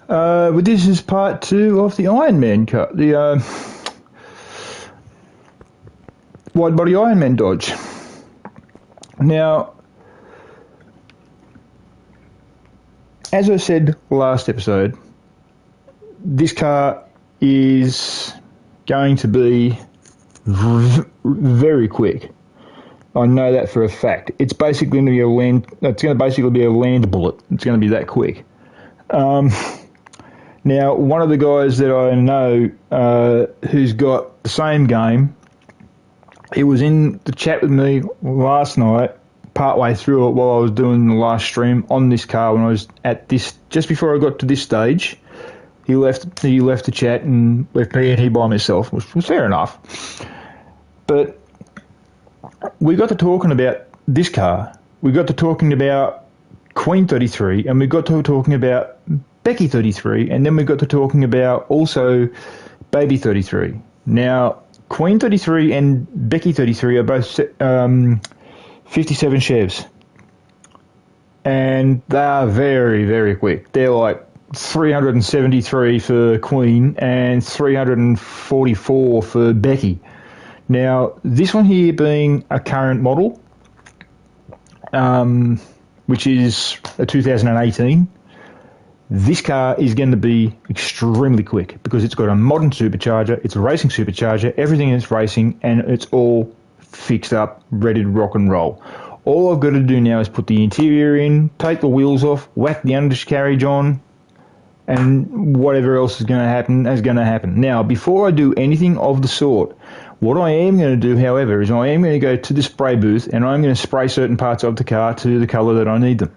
Well, this is part two of the Iron Man cut, the widebody Iron Man Dodge. Now, as I said last episode, this car is going to be very quick. I know that for a fact. It's basically going to be a land. It's going to basically be a land bullet. It's going to be that quick. Now, one of the guys that I know who's got the same game, he was in the chat with me last night, partway through it while I was doing the last stream on this car when I was at this, just before I got to this stage. He left the chat and left me and he by myself, which was fair enough. But we got to talking about this car. We got to talking about Queen 33, and we got to talking about Becky 33, and then we got to talking about also Baby 33. Now, Queen 33 and Becky 33 are both 57 Chevs, and they are very, very quick. They're like 373 for Queen and 344 for Becky. Now, this one here being a current model, which is a 2018, this car is going to be extremely quick because it's got a modern supercharger, it's a racing supercharger, everything is racing, and it's all fixed up, ready to rock and roll. All I've got to do now is put the interior in, take the wheels off, whack the undercarriage on, and whatever else is going to happen is going to happen. Now, before I do anything of the sort, what I am going to do, however, is I am going to go to the spray booth and I'm going to spray certain parts of the car to the colour that I need them.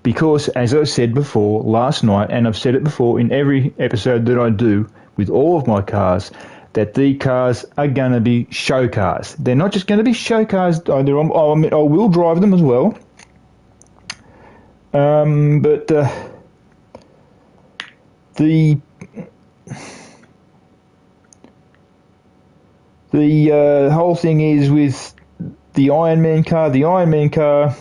Because, as I said before last night, and I've said it before in every episode that I do with all of my cars, that the cars are going to be show cars. They're not just going to be show cars. I will drive them as well. But the whole thing is with the Iron Man car. The Iron Man car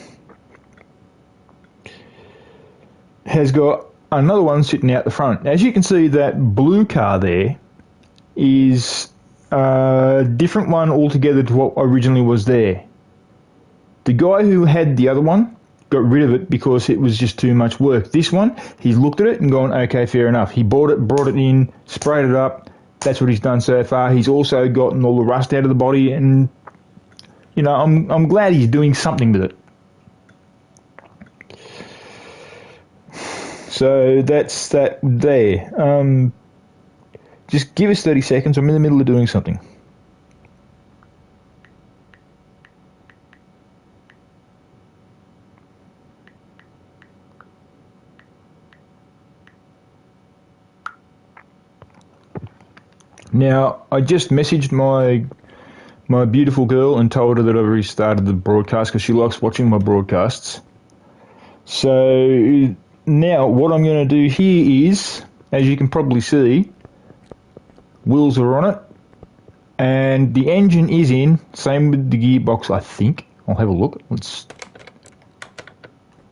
has got another one sitting out the front. As you can see, that blue car there is a different one altogether to what originally was there. The guy who had the other one got rid of it because it was just too much work. This one, he's looked at it and gone, okay, fair enough. He bought it, brought it in, sprayed it up. That's what he's done so far. He's also gotten all the rust out of the body, and you know, I'm glad he's doing something with it. So that's that there. Just give us 30 seconds. I'm in the middle of doing something. Now, I just messaged my beautiful girl and told her that I've restarted the broadcast because she likes watching my broadcasts. So now what I'm going to do here is, as you can probably see, wheels are on it, and the engine is in. Same with the gearbox, I think. I'll have a look.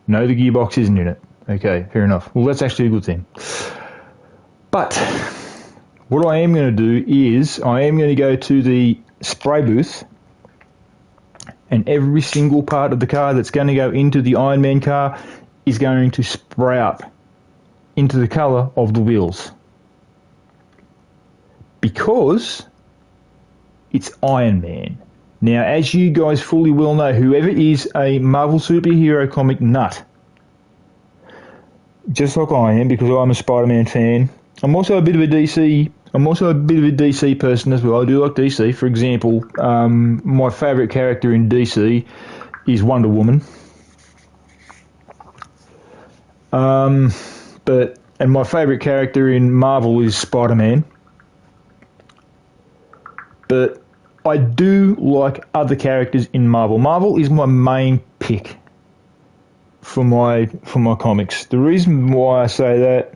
No, the gearbox isn't in it. Okay, fair enough. Well, that's actually a good thing. But what I am going to do is I am going to go to the spray booth, and every single part of the car that's going to go into the Iron Man car is going to spray up into the colour of the wheels. Because it's Iron Man. Now, as you guys fully well know, whoever is a Marvel superhero comic nut, just like I am, because I'm a Spider-Man fan, I'm also a bit of a DC person as well. I do like DC. For example, my favourite character in DC is Wonder Woman. And my favourite character in Marvel is Spider-Man. But I do like other characters in Marvel. Marvel is my main pick for my comics. The reason why I say that,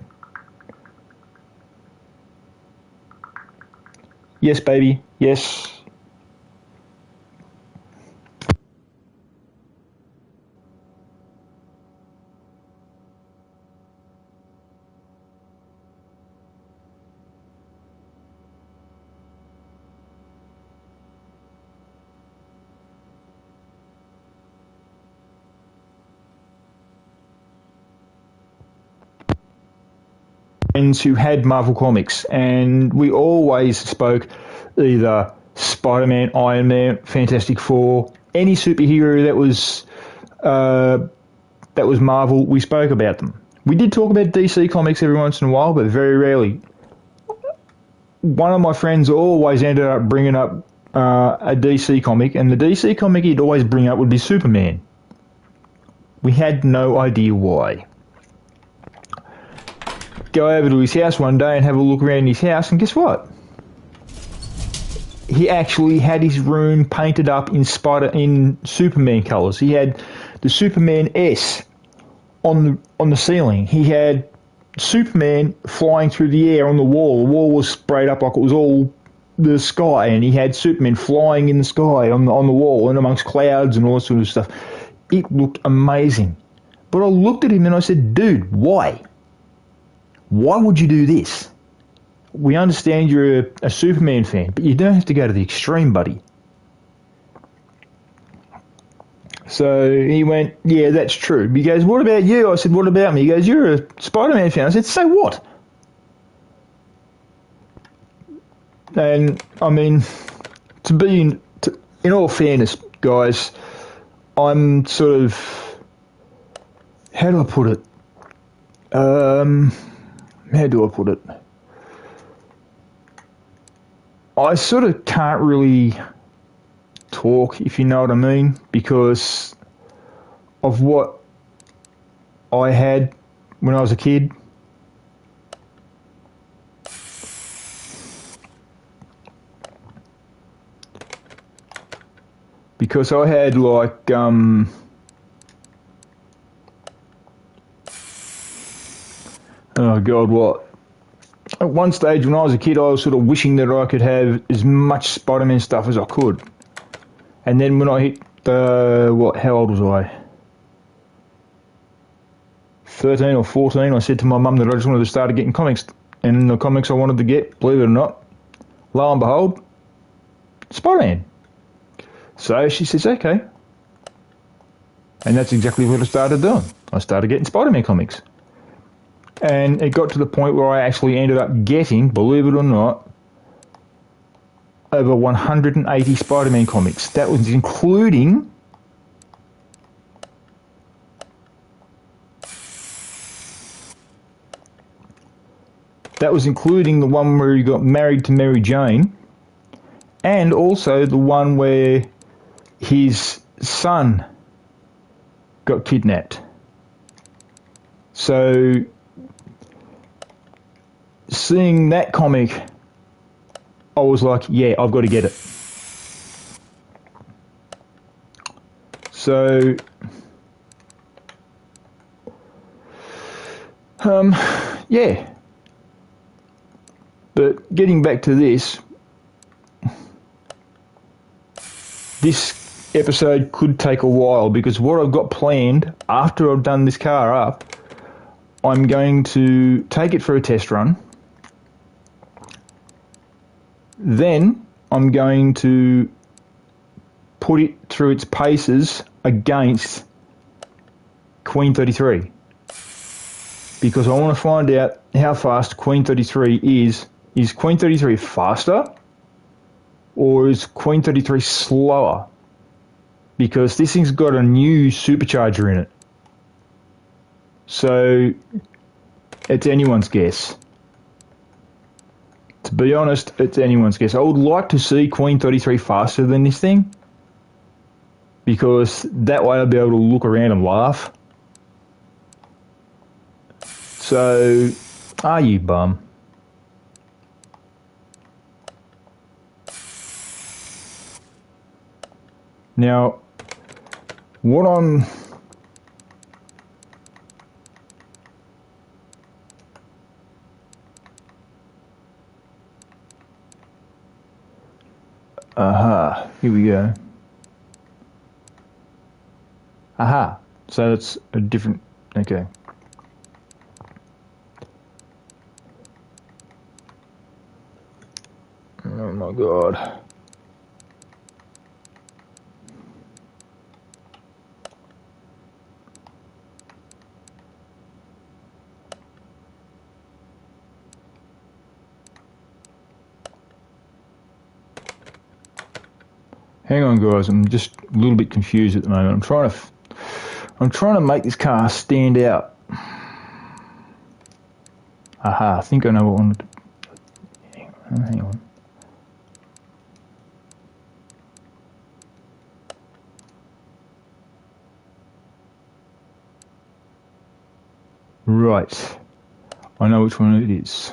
yes, baby, yes. friends who had Marvel Comics, and we always spoke either Spider-Man, Iron Man, Fantastic Four, any superhero that was Marvel, we spoke about them. We did talk about DC Comics every once in a while, but very rarely. One of my friends always ended up bringing up a DC comic, and the DC comic he'd always bring up would be Superman. We had no idea why. Go over to his house one day and have a look around his house, and guess what? He actually had his room painted up in Superman colours. He had the Superman S on the ceiling. He had Superman flying through the air on the wall. The wall was sprayed up like it was all the sky, and he had Superman flying in the sky on the wall and amongst clouds and all that sort of stuff. It looked amazing. But I looked at him and I said, dude, why? Why would you do this? We understand you're a Superman fan, but you don't have to go to the extreme, buddy. So he went, yeah, that's true. He goes, what about you? I said, what about me? He goes, you're a Spider-Man fan. I said, so what? And, I mean, in all fairness, guys, I'm sort of, how do I put it? I sort of can't really talk, if you know what I mean, because of what I had when I was a kid. Because I had like oh God, what? At one stage when I was a kid, I was sort of wishing that I could have as much Spider-Man stuff as I could. And then when I hit how old was I? 13 or 14, I said to my mum that I just wanted to start getting comics. And the comics I wanted to get, believe it or not, lo and behold, Spider-Man. So she says, okay. And that's exactly what I started doing. I started getting Spider-Man comics. And it got to the point where I actually ended up getting, believe it or not, over 180 Spider-Man comics. That was including the one where he got married to Mary Jane, and also the one where his son got kidnapped. So seeing that comic, I was like, yeah, I've got to get it. So, yeah. But getting back to this episode could take a while, because what I've got planned after I've done this car up, I'm going to take it for a test run. Then I'm going to put it through its paces against Queen 33, because I want to find out how fast Queen 33 is. Is Queen 33 faster, or is Queen 33 slower? Because this thing's got a new supercharger in it. So it's anyone's guess. To be honest, it's anyone's guess. I would like to see Queen 33 faster than this thing, because that way I'll be able to look around and laugh. So, are you bum? Now, what I'm... Aha, here we go. Aha, so that's a different... Okay. Oh my God. Hang on, guys. I'm just a little bit confused at the moment. I'm trying to make this car stand out. Aha! I think I know what I want to do. Hang on. Right. I know which one it is.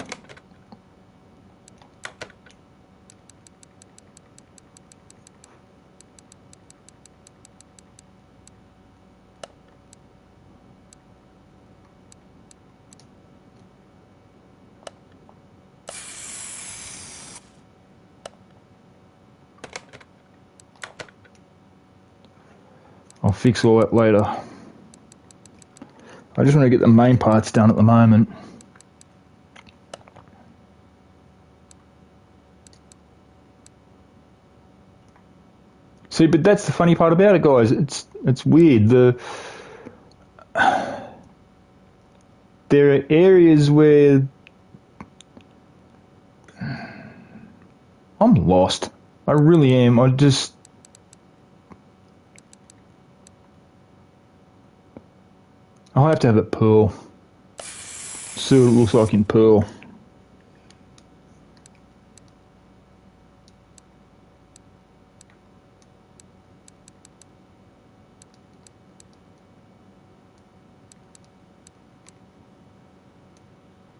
I'll fix all that later. I just want to get the main parts done at the moment. See, but that's the funny part about it, guys. It's weird. There are areas where I'm lost. I really am. I'll have to have it pearl. See what it looks like in pearl.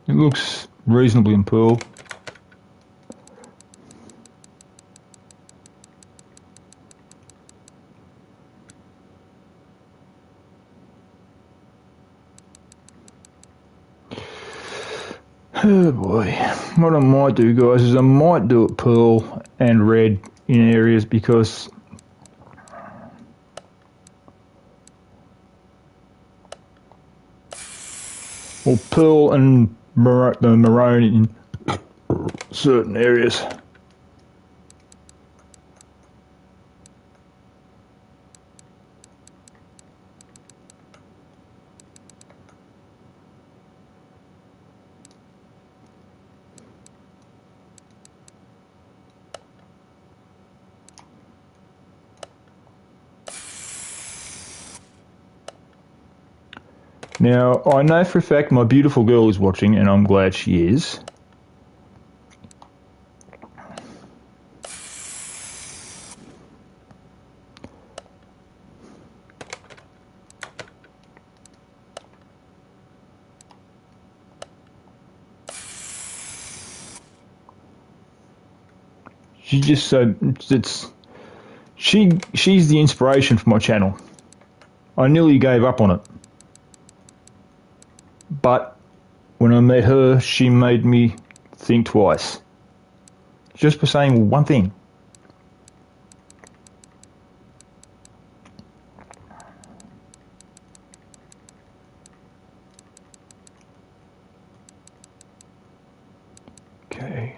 It looks reasonably in pearl. Oh boy. What I might do, guys, is I might do it pearl and red in areas because or pearl and the maroon in certain areas. Now, I know for a fact my beautiful girl is watching, and I'm glad she is. She's the inspiration for my channel. I nearly gave up on it. But when I met her, she made me think twice. Just for saying one thing. Okay.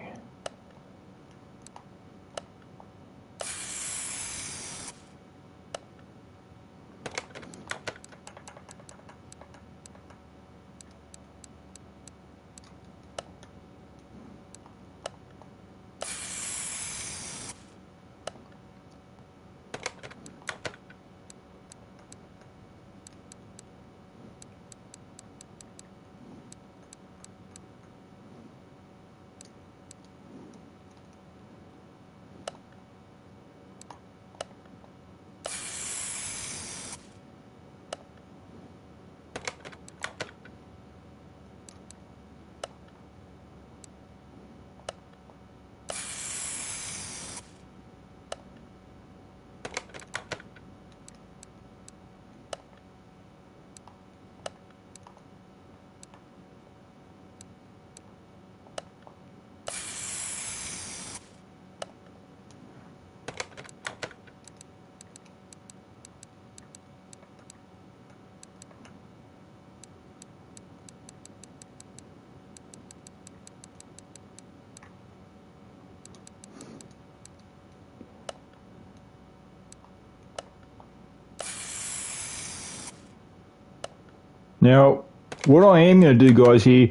Now, what I am going to do, guys, here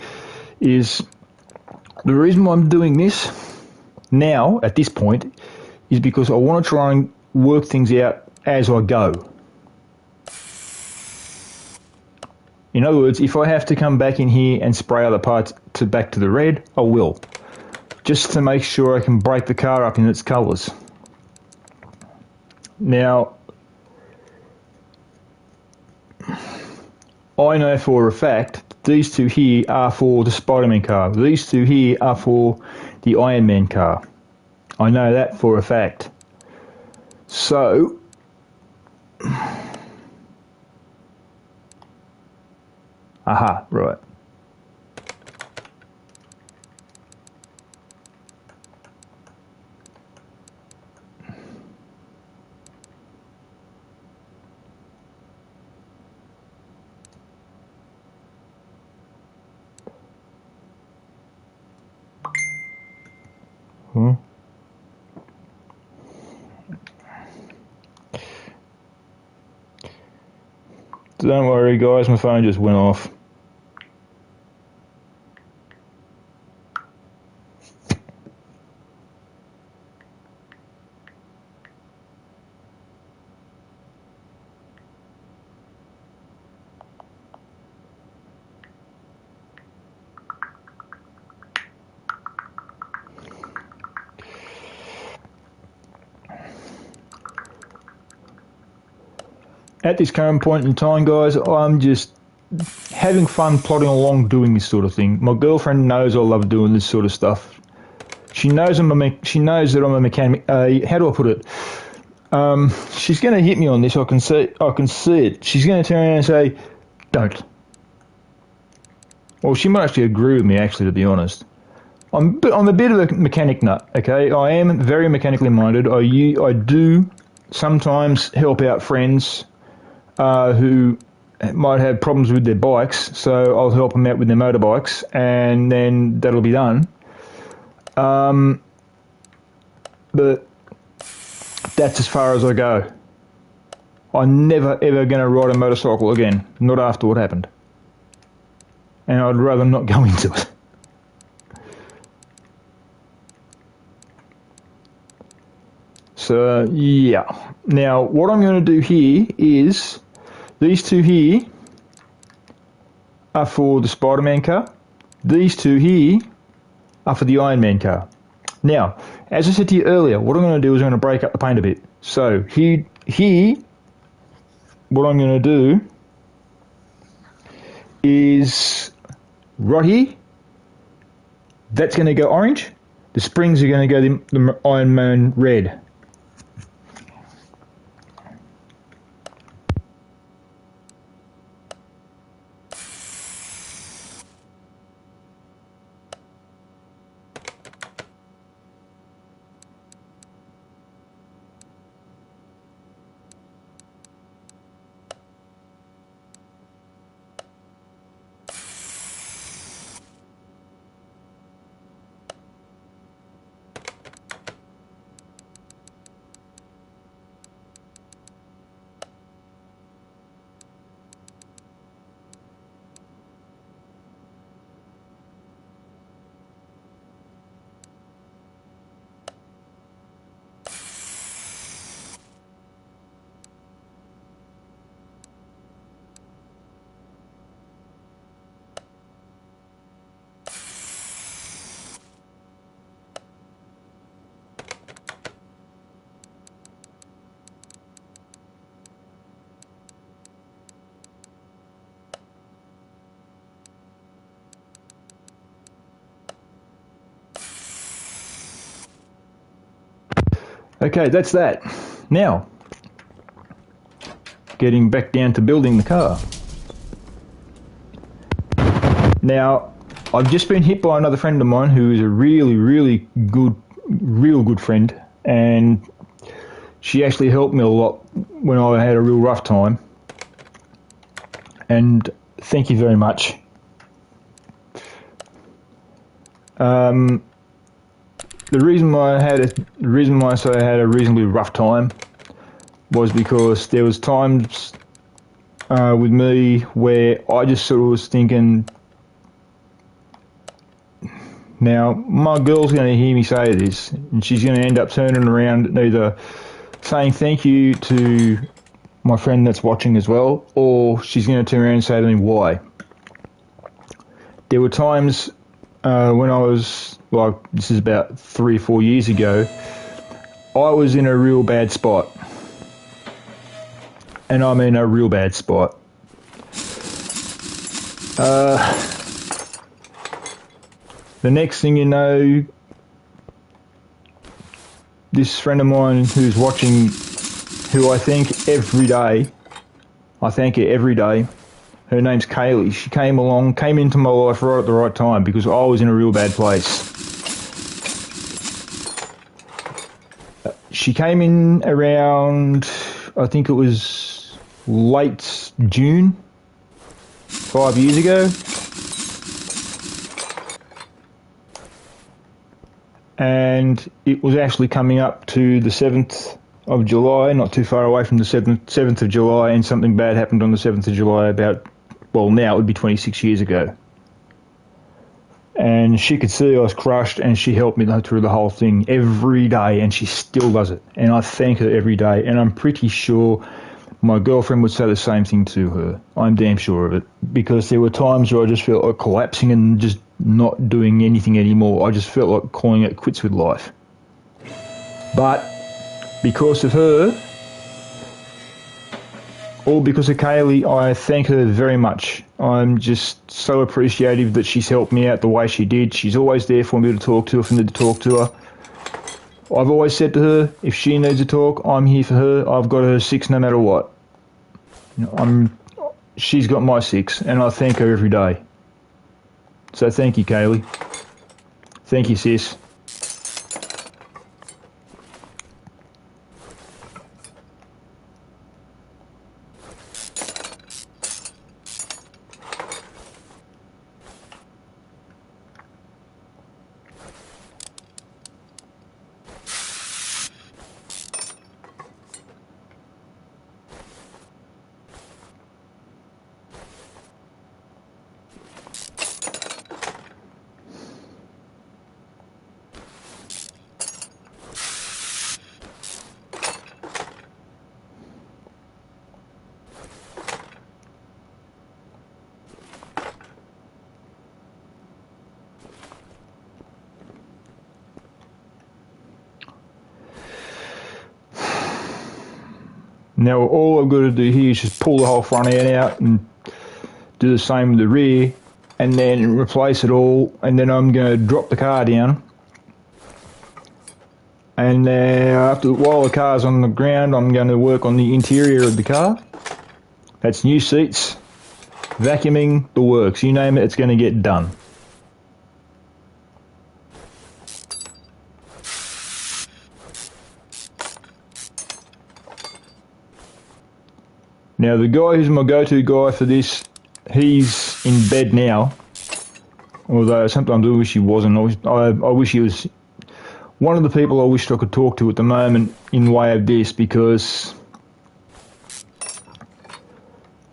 is the reason why I'm doing this now, at this point, is because I want to try and work things out as I go. In other words, if I have to come back in here and spray other parts back to the red, I will. Just to make sure I can break the car up in its colours. Now, I know for a fact these two here are for the Spider-Man car. These two here are for the Iron Man car. I know that for a fact. So, aha, right. Don't worry guys, my phone just went off. At this current point in time, guys, I'm just having fun plodding along doing this sort of thing. My girlfriend knows I love doing this sort of stuff. She knows she knows that I'm a mechanic. How do I put it? She's going to hit me on this. I can see it. She's going to turn around and say, "Don't." Well, she might actually agree with me. Actually, to be honest, I'm a bit of a mechanic nut. Okay, I am very mechanically minded. I do sometimes help out friends who might have problems with their bikes, so I'll help them out with their motorbikes, and then that'll be done. But that's as far as I go. I'm never ever going to ride a motorcycle again, not after what happened. And I'd rather not go into it. So, yeah. Now, what I'm going to do here is, these two here are for the Spider-Man car. These two here are for the Iron Man car. Now, as I said to you earlier, what I'm going to do is I'm going to break up the paint a bit. So, here what I'm going to do is, right here, that's going to go orange. The springs are going to go the Iron Man red. Okay, that's that. Now, getting back down to building the car. Now, I've just been hit by another friend of mine who is a really real good friend, and she actually helped me a lot when I had a real rough time. And thank you very much. The reason why I say I had a reasonably rough time was because there was times with me where I just sort of was thinking, now my girl's going to hear me say this, and she's going to end up turning around and either saying thank you to my friend that's watching as well, or she's going to turn around and say to me, why? There were times when I was, like, this is about 3 or 4 years ago, I was in a real bad spot. And I mean a real bad spot. The next thing you know, this friend of mine who's watching, who I thank every day, I thank her every day, her name's Kaylee. She came into my life right at the right time because I was in a real bad place. She came in around, I think it was late June, 5 years ago. And it was actually coming up to the 7th of July, not too far away from the 7th of July, and something bad happened on the 7th of July about, well, now it would be 26 years ago. And she could see I was crushed, and she helped me through the whole thing every day, and she still does it. And I thank her every day, and I'm pretty sure my girlfriend would say the same thing to her. I'm damn sure of it. Because there were times where I just felt like collapsing and just not doing anything anymore. I just felt like calling it quits with life. But because of her, all because of Kaylee, I thank her very much. I'm just so appreciative that she's helped me out the way she did. She's always there for me to talk to if I need to talk to her. I've always said to her, if she needs a talk, I'm here for her. I've got her six no matter what. She's got my six, and I thank her every day. So thank you, Kaylee. Thank you, sis. Now all I've got to do here is just pull the whole front end out and do the same with the rear, and then replace it all, and then I'm going to drop the car down. And while the car's on the ground, I'm going to work on the interior of the car. That's new seats, vacuuming, the works. You name it, it's going to get done. Now the guy who's my go-to guy for this, he's in bed now. Although sometimes I wish he wasn't. I wish he was one of the people I wished I could talk to at the moment in the way of this, because,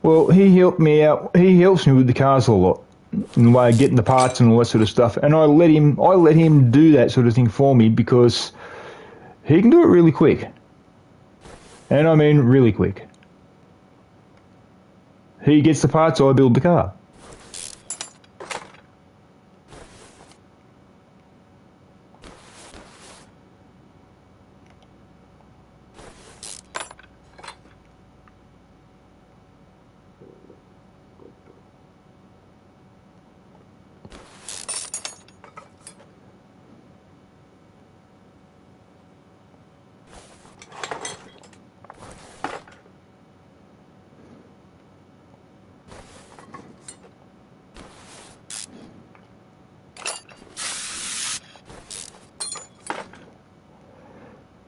well, he helped me out. He helps me with the cars a lot in the way of getting the parts and all that sort of stuff. And I let him do that sort of thing for me because he can do it really quick. And I mean really quick. He gets the parts, I build the car.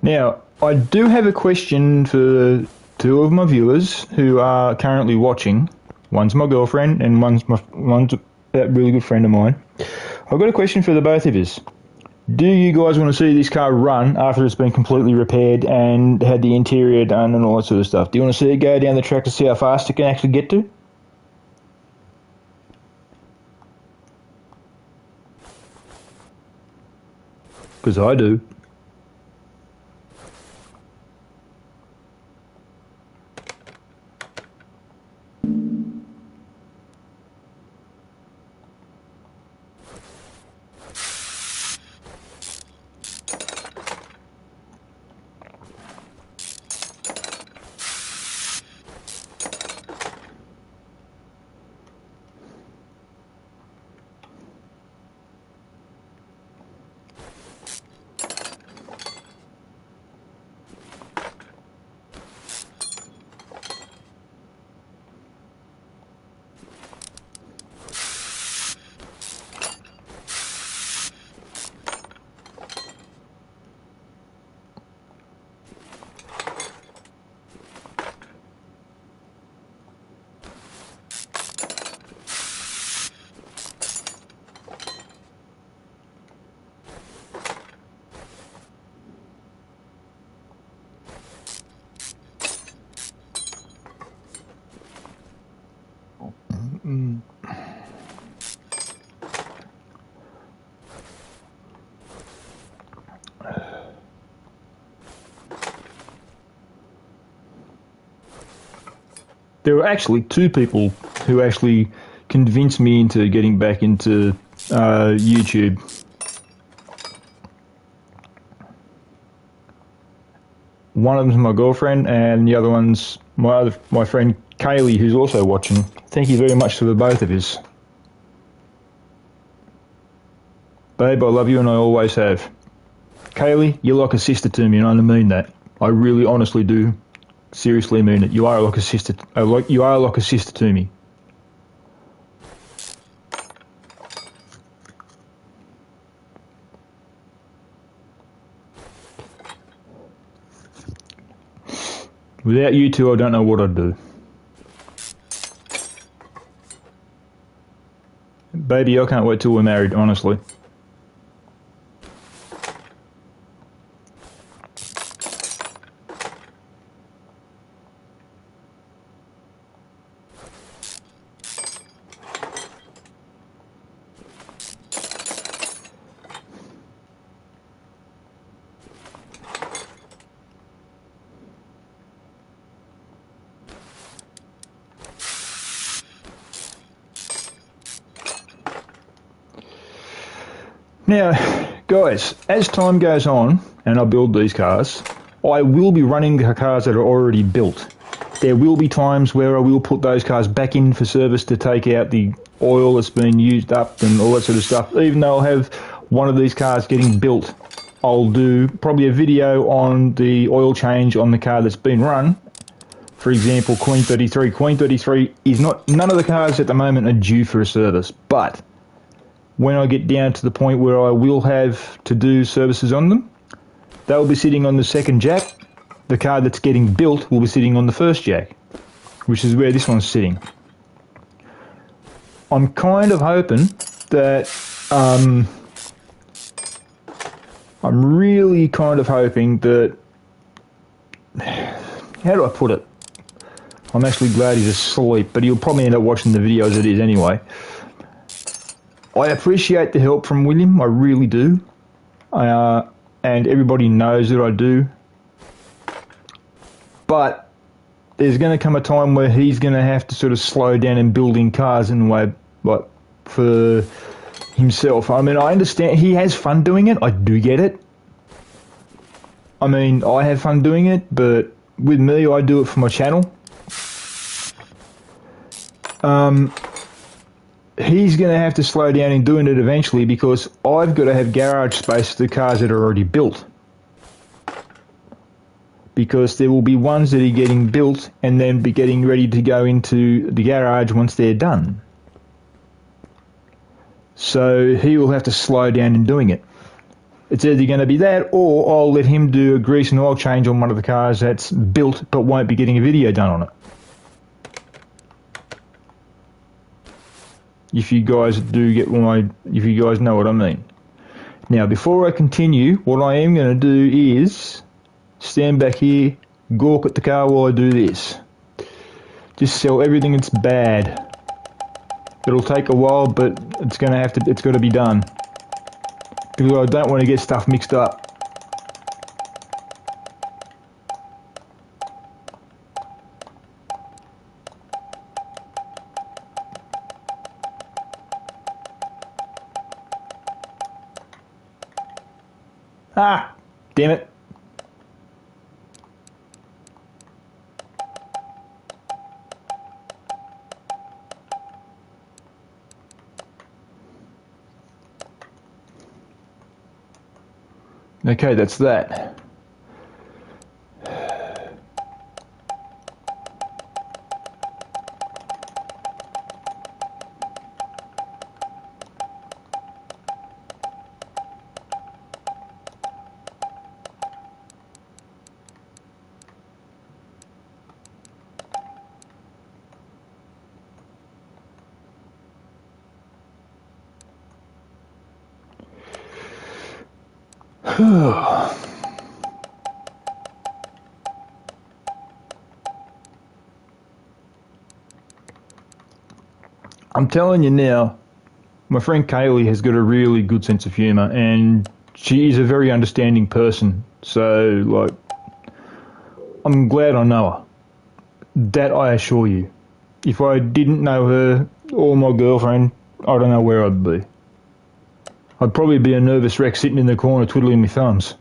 Now, I do have a question for two of my viewers who are currently watching. One's my girlfriend and one's a really good friend of mine. I've got a question for the both of us. Do you guys want to see this car run after it's been completely repaired and had the interior done and all that sort of stuff? Do you want to see it go down the track to see how fast it can actually get to? Because I do. There were actually two people who actually convinced me into getting back into YouTube. One of them's my girlfriend, and the other one's my friend Kaylee, who's also watching. Thank you very much to the both of us. Babe, I love you and I always have. Kaylee, you're like a sister to me, and I mean that. I really, honestly do, seriously mean it. You are like a sister. You are like a sister to me. Without you two, I don't know what I'd do. Baby, I can't wait till we're married, honestly. Now, guys, as time goes on and I build these cars, I will be running the cars that are already built. There will be times where I will put those cars back in for service to take out the oil that's been used up and all that sort of stuff. Even though I'll have one of these cars getting built, I'll do probably a video on the oil change on the car that's been run. For example, Queen 33. Queen 33 is not, none of the cars at the moment are due for a service, but when I get down to the point where I will have to do services on them, they'll be sitting on the second jack. The car that's getting built will be sitting on the first jack, which is where this one's sitting. I'm kind of hoping that, I'm really kind of hoping that, how do I put it? I'm actually glad he's asleep, but he'll probably end up watching the video as it is anyway. I appreciate the help from William, I really do, and everybody knows that I do, but there's going to come a time where he's going to have to sort of slow down in building cars in a way, like, for himself. I mean, I understand he has fun doing it, I do get it. I mean, I have fun doing it, but with me, I do it for my channel. He's going to have to slow down in doing it eventually because I've got to have garage space for the cars that are already built. Because there will be ones that are getting built and then be getting ready to go into the garage once they're done. So he will have to slow down in doing it. It's either going to be that or I'll let him do a grease and oil change on one of the cars that's built but won't be getting a video done on it. If you guys do get if you guys know what I mean. Now, before I continue, what I am going to do is stand back here, gawk at the car while I do this. Just sell everything that's bad. It'll take a while, but it's got to be done. Because I don't want to get stuff mixed up. Ah, damn it. Okay, that's that. I'm telling you now, my friend Kaylee has got a really good sense of humour and she is a very understanding person. So, like, I'm glad I know her. That I assure you. If I didn't know her or my girlfriend, I don't know where I'd be. I'd probably be a nervous wreck sitting in the corner twiddling my thumbs.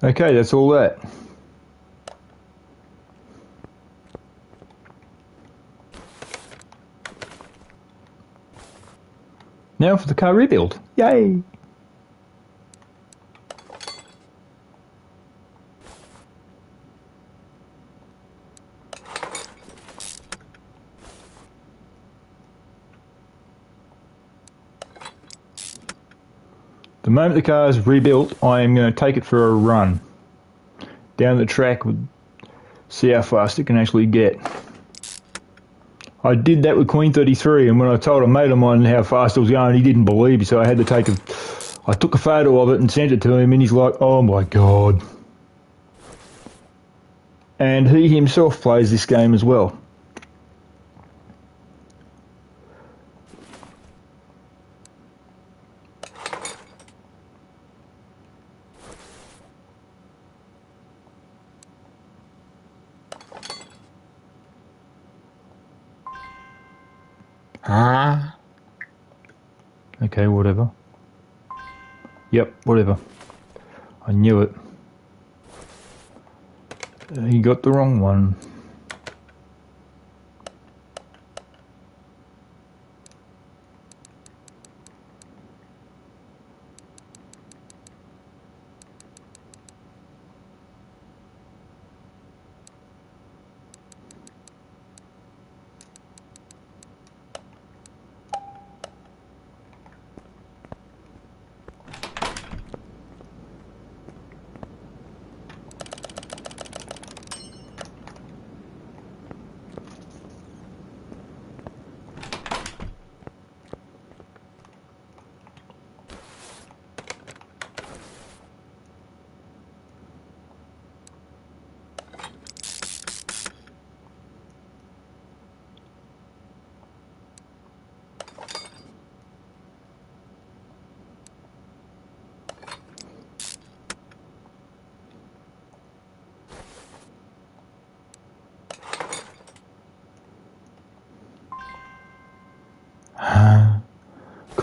Okay, that's all that. Now for the car rebuild. Yay! The moment the car is rebuilt, I am going to take it for a run down the track, see how fast it can actually get. I did that with Queen 33, and when I told a mate of mine how fast it was going, he didn't believe me, so I had to I took a photo of it and sent it to him, and he's like, oh my god. And he himself plays this game as well. Okay, whatever. Yep, whatever. I knew it. He got the wrong one.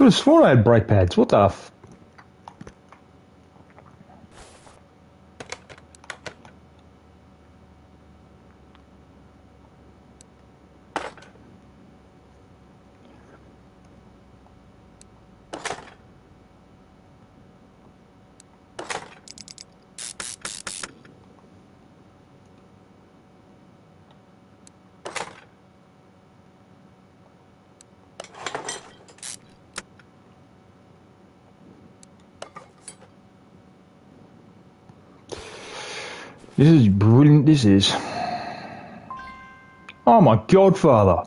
Could have sworn I had brake pads. What the f... This is brilliant, this is. Oh my godfather.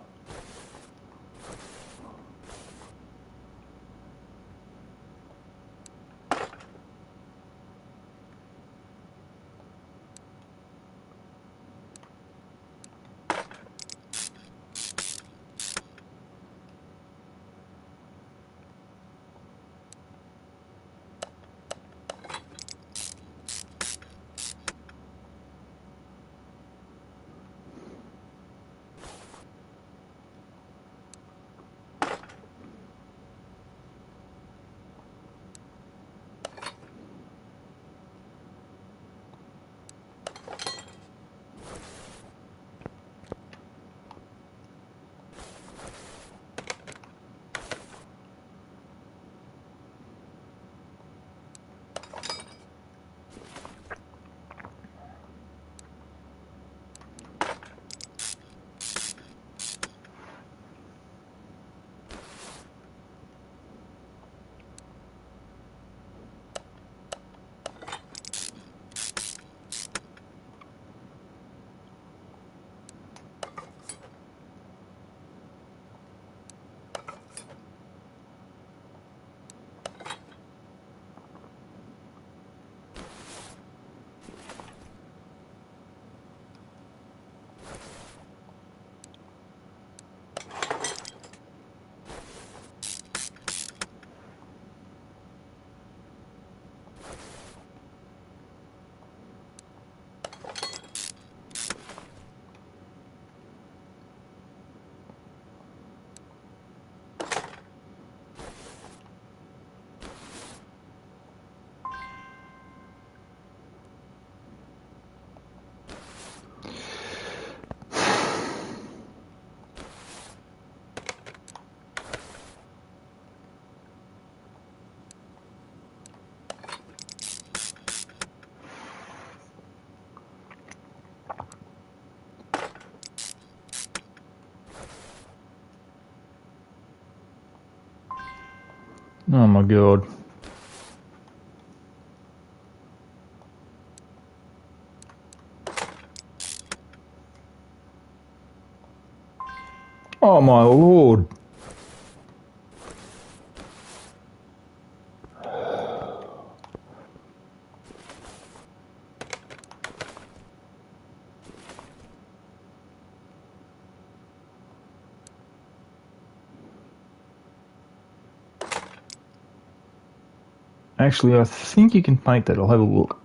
Oh my god. Oh my lord. Actually, I think you can paint that. I'll have a look.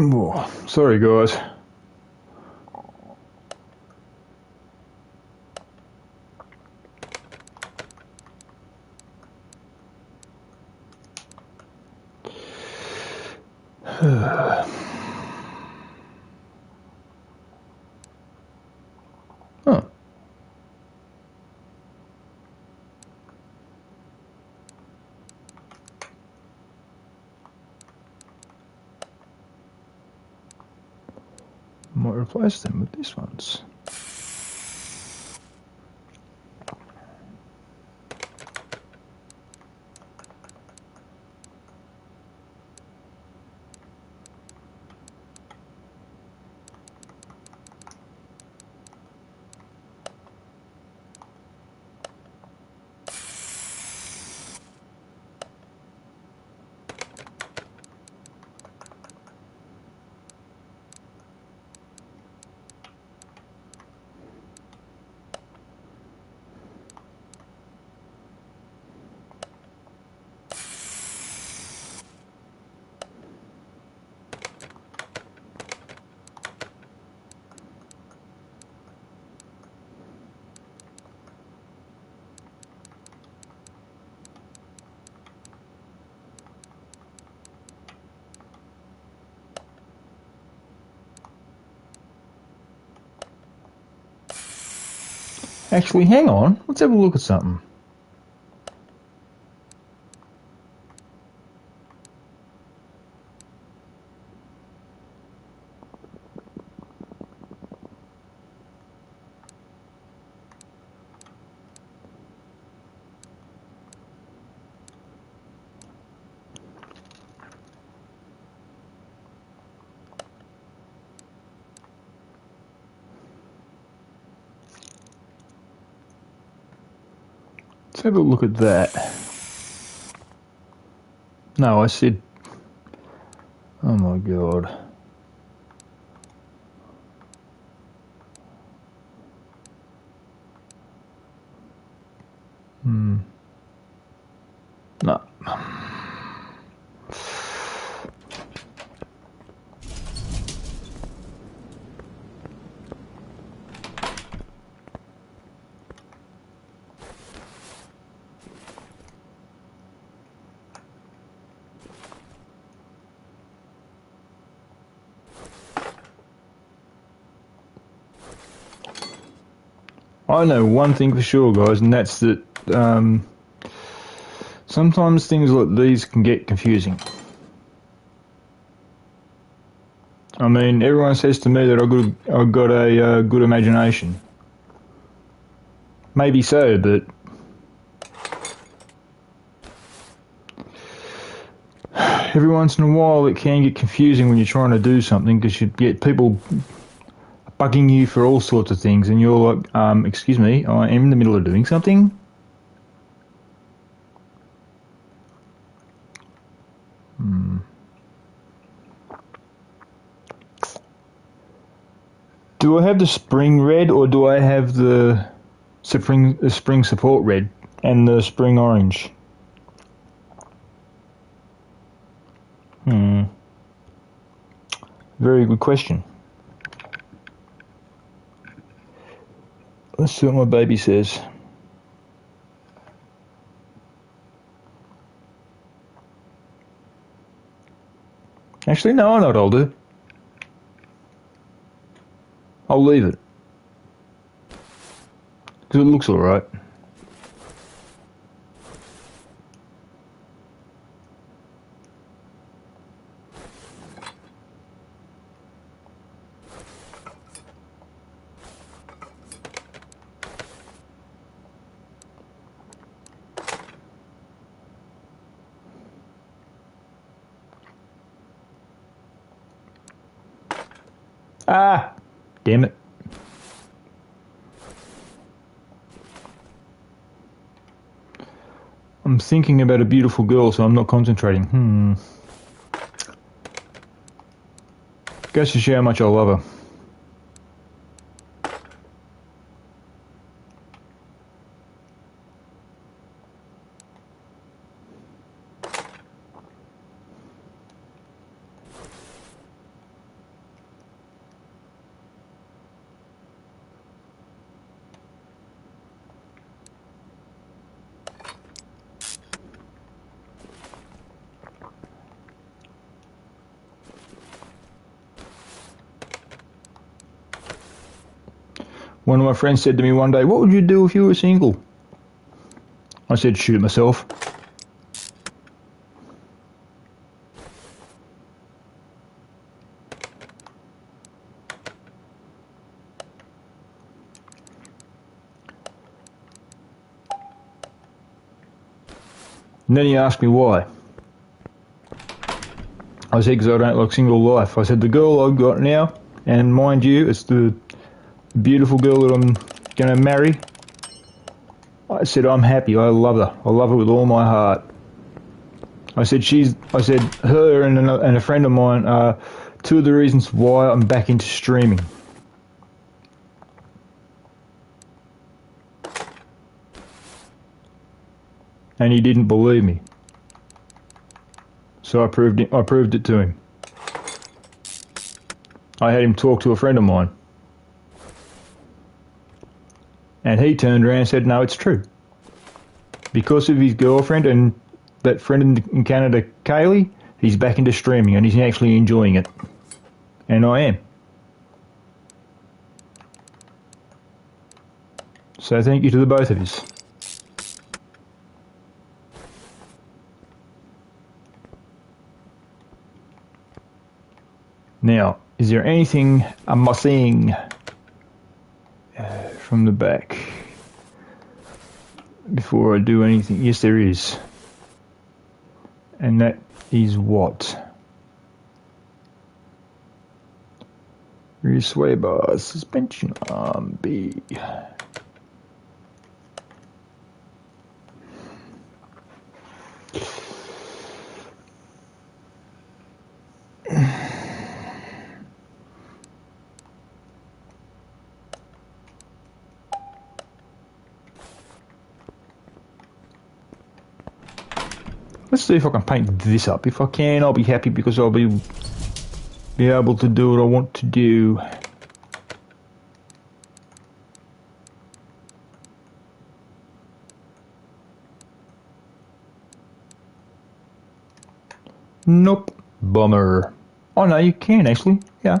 Oh, sorry guys. Huh. Might replace them with these ones. Actually, hang on. Let's have a look at something. Let's have a look at that. No, I said... Oh my god. No. I know one thing for sure, guys, and that's that sometimes things like these can get confusing. I mean, everyone says to me that I've got a good imagination. Maybe so, but every once in a while it can get confusing when you're trying to do something because you get people bugging you for all sorts of things, and you're like, excuse me, I am in the middle of doing something. Do I have the spring red or do I have the spring support red and the spring orange? Very good question. Let's see what my baby says. Actually, no, I know what I'll do. I'll leave it. Because it looks alright. Ah! Damn it. I'm thinking about a beautiful girl, so I'm not concentrating. Goes to show how much I love her. One of my friends said to me one day, "What would you do if you were single?" I said, "Shoot myself." And then he asked me why. I said, because I don't like single life. I said, the girl I've got now, and mind you, it's the beautiful girl that I'm going to marry. I said, I'm happy. I love her. I love her with all my heart. I said, her and a friend of mine are two of the reasons why I'm back into streaming. And he didn't believe me. So I proved it to him. I had him talk to a friend of mine. And he turned around and said, no, it's true. Because of his girlfriend and that friend in Canada, Kaylee, he's back into streaming and he's actually enjoying it. And I am. So thank you to the both of us. Now, is there anything I'm missing from the back before I do anything? Yes, there is. And that is what? Rear sway bars, suspension arm B. Let's see if I can paint this up. If I can, I'll be happy because I'll be able to do what I want to do. Nope. Bummer. Oh no, you can actually. Yeah.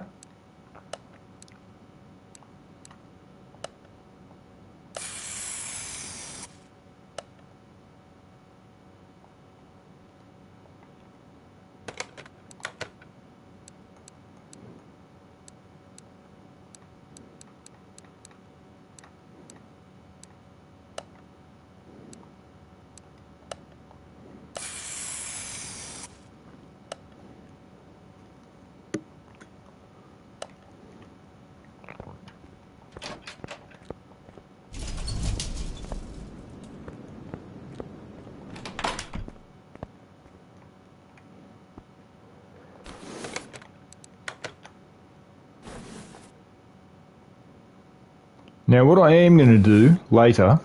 Now what I am going to do later,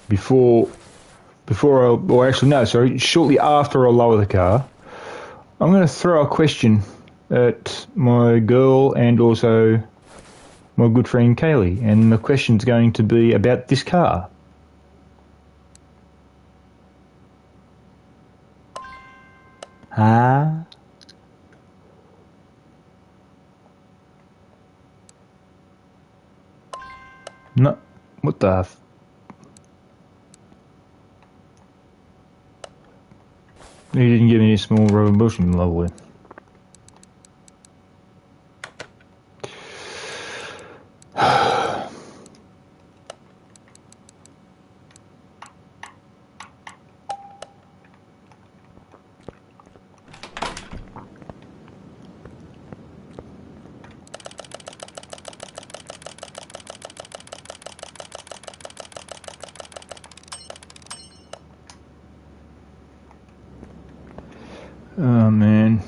shortly after I lower the car, I'm going to throw a question at my girl and also my good friend Kaylee, and the question's going to be about this car. Huh? No, what the He didn't give me a small rubber bushing, lovely. Oh man.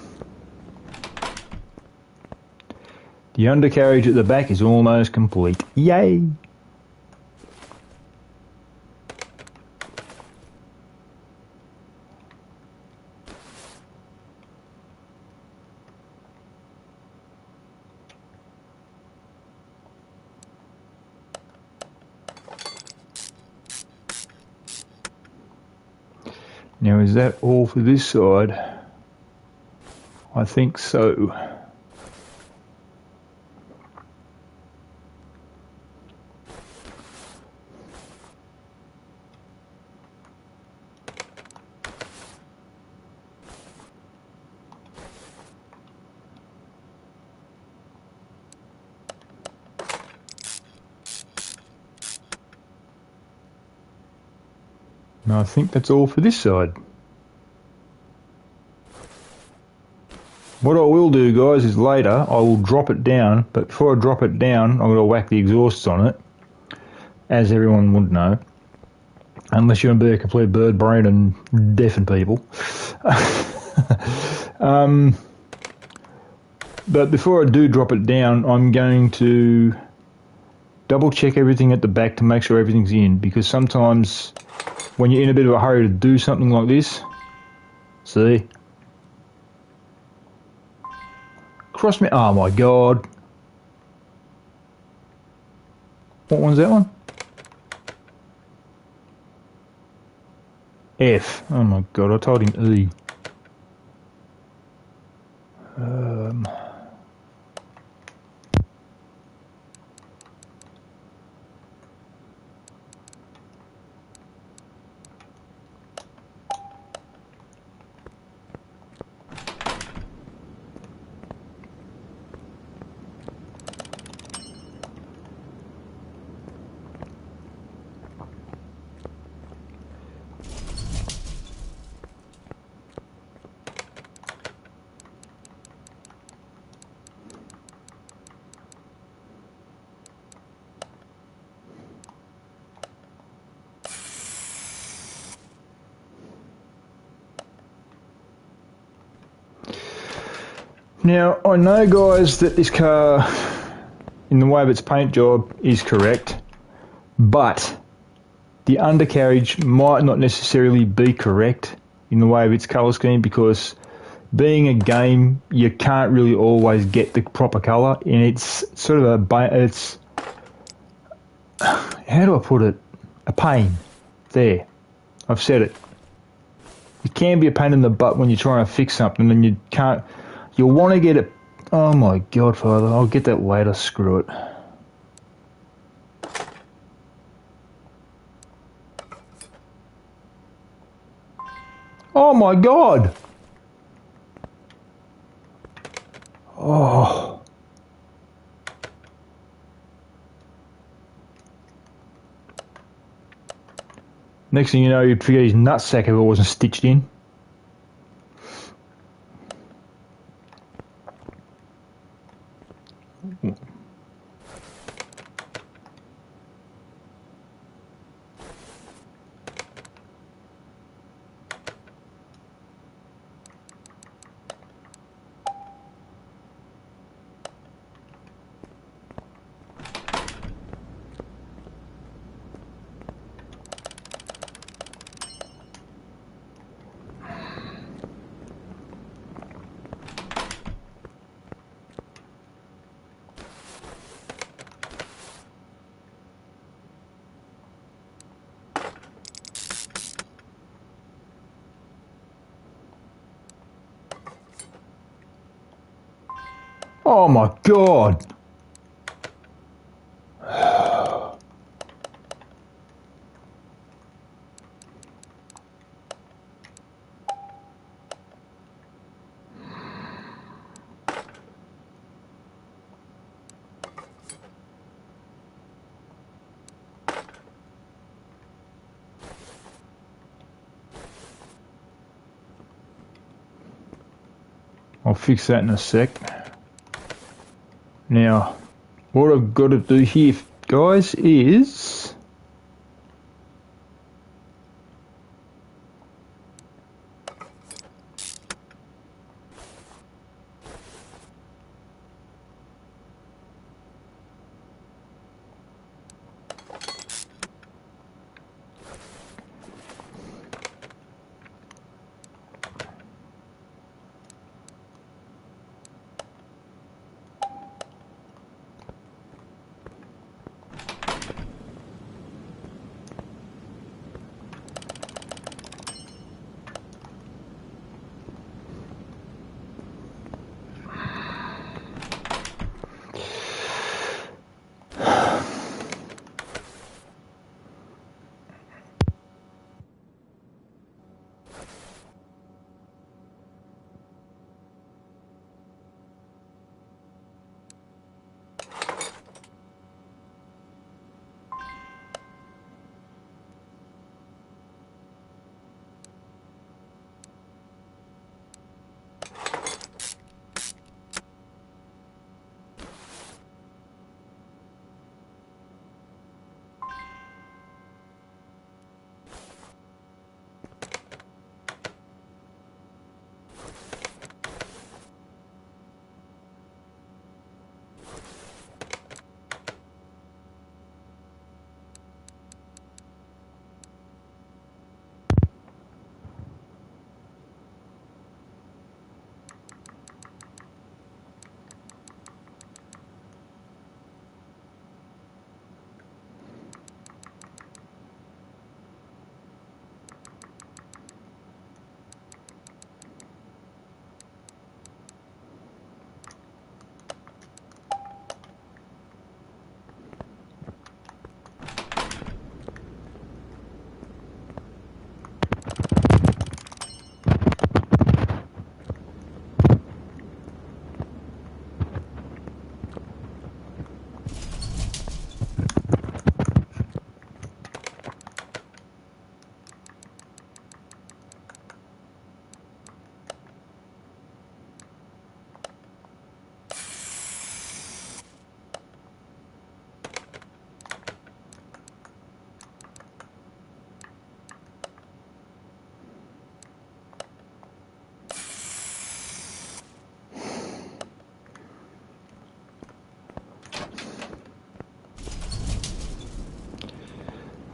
The undercarriage at the back is almost complete. Yay! Now is that all for this side? I think so. No, I think that's all for this side. What I will do, guys, is later I will drop it down, but before I drop it down, I'm going to whack the exhausts on it, as everyone would know, unless you want to be a complete bird brain and deafen people. But before I do drop it down, I'm going to double check everything at the back to make sure everything's in, because sometimes when you're in a bit of a hurry to do something like this, see? Cross me, oh my god. What one's that one? F. Oh my god, I told him E. Now, I know, guys, that this car, in the way of its paint job, is correct, but the undercarriage might not necessarily be correct in the way of its colour scheme, because being a game, you can't really always get the proper colour, and it's sort of it's, how do I put it, a pain. There, I've said it. It can be a pain in the butt when you're trying to fix something and you can't. You'll want to get it. Oh my god, Father, I'll get that later, screw it. Oh my god! Oh. Next thing you know, you'd forget his nutsack if it wasn't stitched in. Oh my god! I'll fix that in a sec. Now, what I've got to do here, guys, is...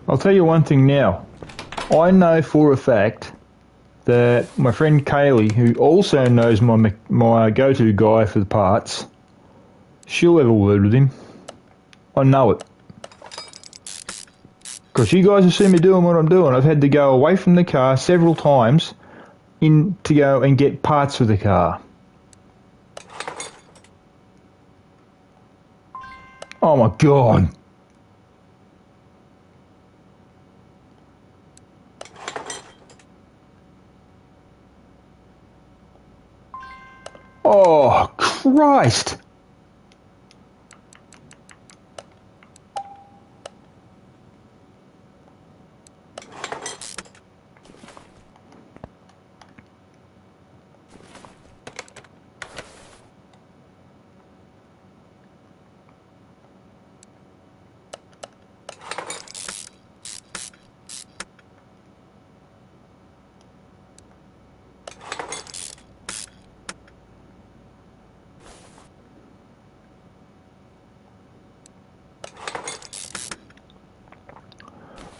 I'll tell you one thing now. I know for a fact that my friend Kaylee, who also knows my go-to guy for the parts, she'll have a word with him. I know it. Because you guys have seen me doing what I'm doing. I've had to go away from the car several times to go and get parts for the car. Oh my god. Oh, Christ!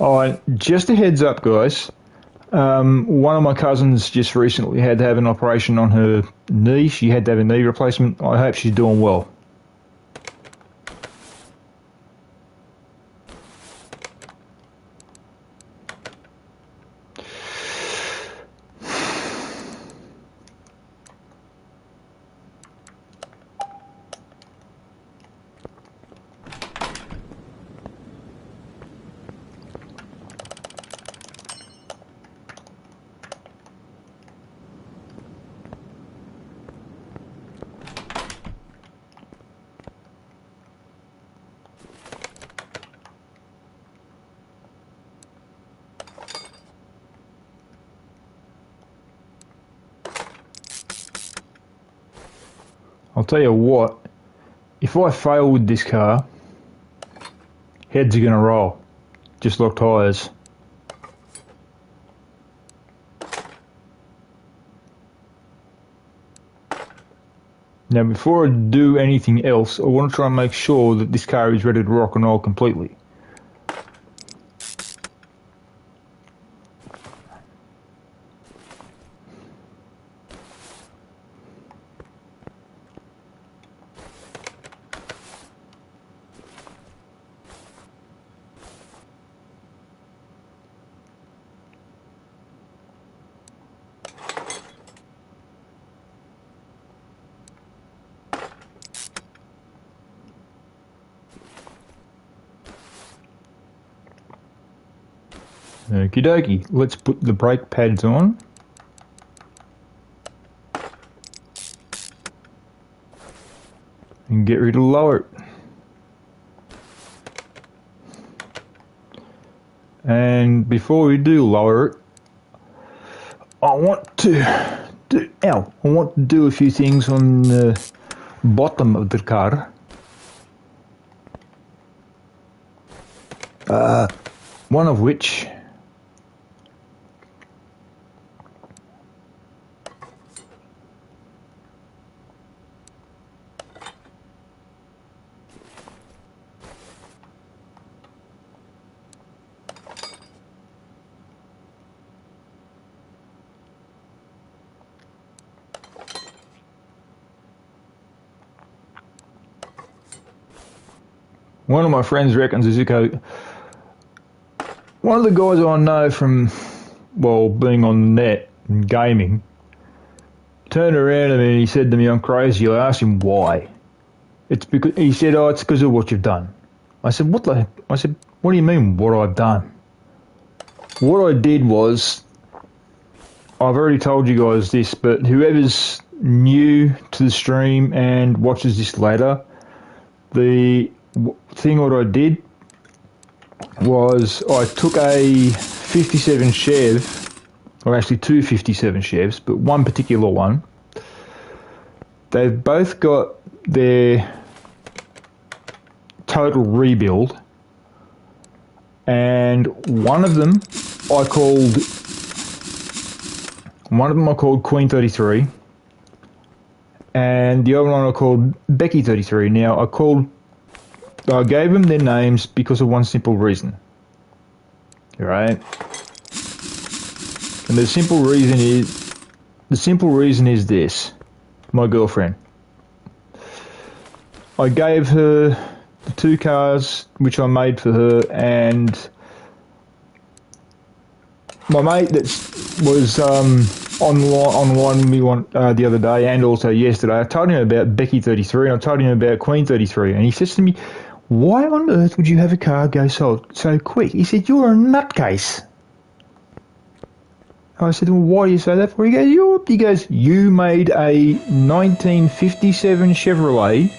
Alright, just a heads up, guys. One of my cousins just recently had to have an operation on her knee. She had to have a knee replacement. I hope she's doing well. I'll tell you what, if I fail with this car, heads are going to roll, just like tyres. Now before I do anything else, I want to try and make sure that this car is ready to rock and roll completely. Okie dokie, let's put the brake pads on. And get ready to lower it. And before we do lower it, I want to do a few things on the bottom of the car. One of which one of my friends reckons one of the guys I know from, well, being on the net and gaming, turned around to me and he said to me, I'm crazy. I asked him why. It's because he said, oh, it's because of what you've done. I said, what do you mean what I've done? What I did was, I've already told you guys this, but whoever's new to the stream and watches this later, the thing what I did was I took a 57 Chev, or actually two 57 Chevs, but one particular one. They've both got their total rebuild, and one of them I called Queen 33, and the other one I called Becky 33. Now I gave them their names because of one simple reason. Right? And the simple reason is this. My girlfriend. I gave her the two cars which I made for her, and my mate that was online with me the other day and also yesterday, I told him about Becky 33 and I told him about Queen 33, and he says to me, why on earth would you have a car go so quick? He said, you're a nutcase. I said, well, why do you say that for? He goes, you made a 1957 Chevrolet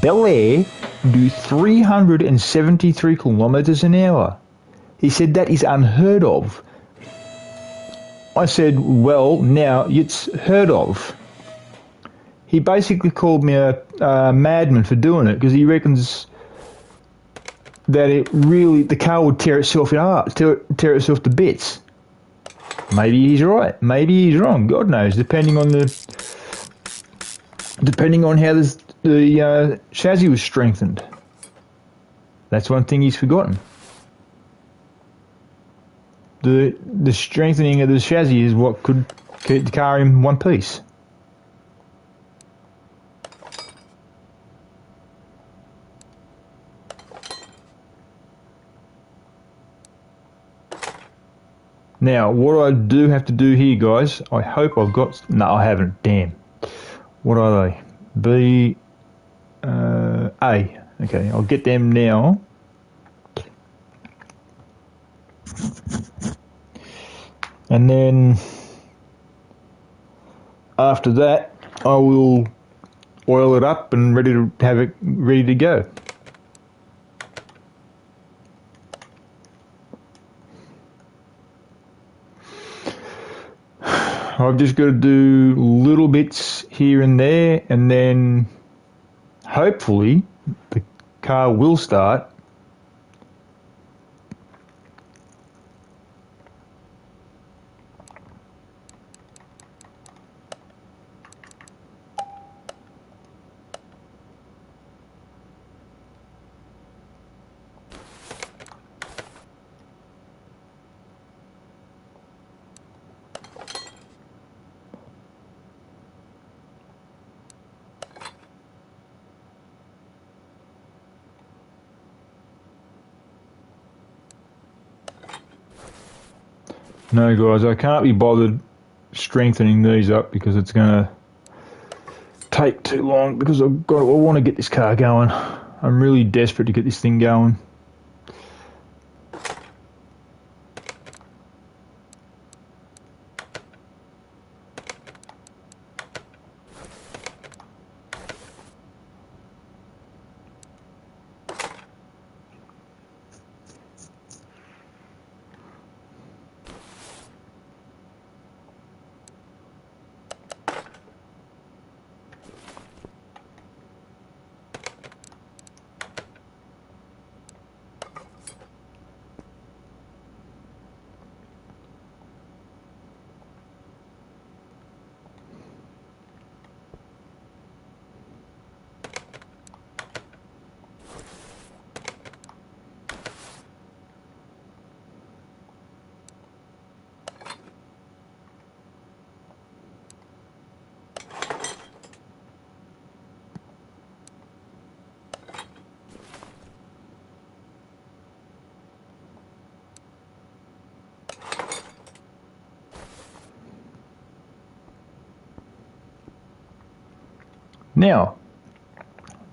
Bel Air do 373 kilometres an hour. He said, that is unheard of. I said, well, now it's heard of. He basically called me a madman for doing it because he reckons that the car would tear itself apart, tear itself to bits. Maybe he's right. Maybe he's wrong. God knows. Depending on how the chassis was strengthened. That's one thing he's forgotten. The strengthening of the chassis is what could keep the car in one piece. Now, what I do have to do here, guys, I hope I've got... No, I haven't. Damn. What are they? B... A. Okay, I'll get them now. And then after that, I will oil it up and ready to go. I've just got to do little bits here and there, and then hopefully the car will start. No guys, I can't be bothered strengthening these up because it's going to take too long because I want to get this car going. I'm really desperate to get this thing going.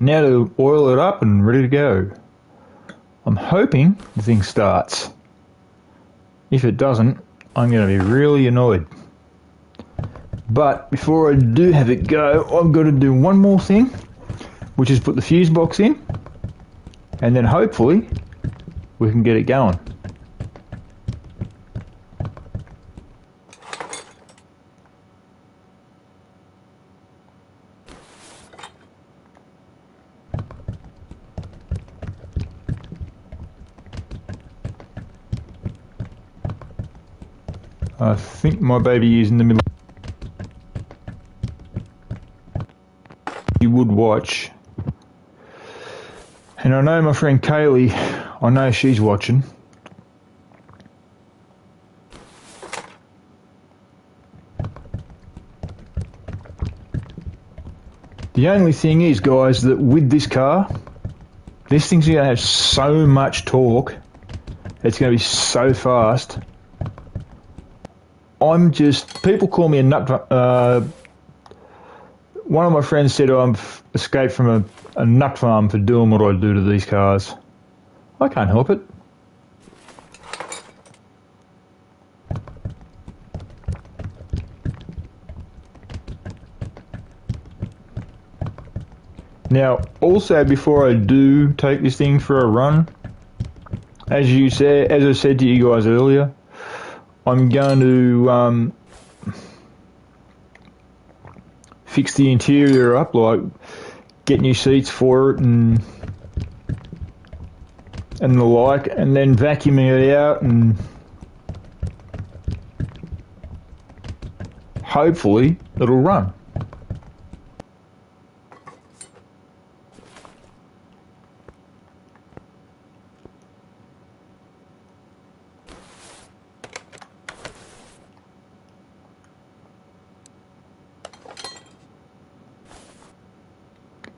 Now to oil it up and ready to go. I'm hoping the thing starts. If it doesn't, I'm going to be really annoyed. But before I do have it go, I've got to do one more thing, which is put the fuse box in, and then hopefully we can get it going. I think my baby is in the middle. You would watch. And I know my friend Kaylee, I know she's watching. The only thing is, guys, that with this car, this thing's going to have so much torque. It's going to be so fast. People call me a nut. One of my friends said I'm escaped from a nut farm for doing what I do to these cars. I can't help it. Now, also before I do take this thing for a run, as I said to you guys earlier, I'm going to fix the interior up, like get new seats for it and the like, and then vacuuming it out, and hopefully it'll run.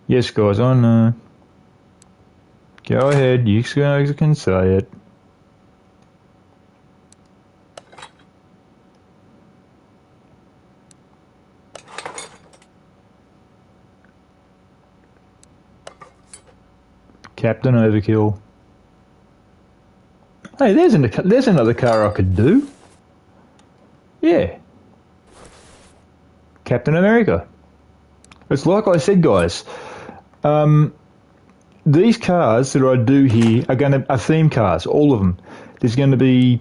Yes, guys, I know. Go ahead, you guys can say it. Captain Overkill. Hey, there's another car I could do. Yeah. Captain America. It's like I said, guys. These cars that I do here are theme cars, all of them. There's going to be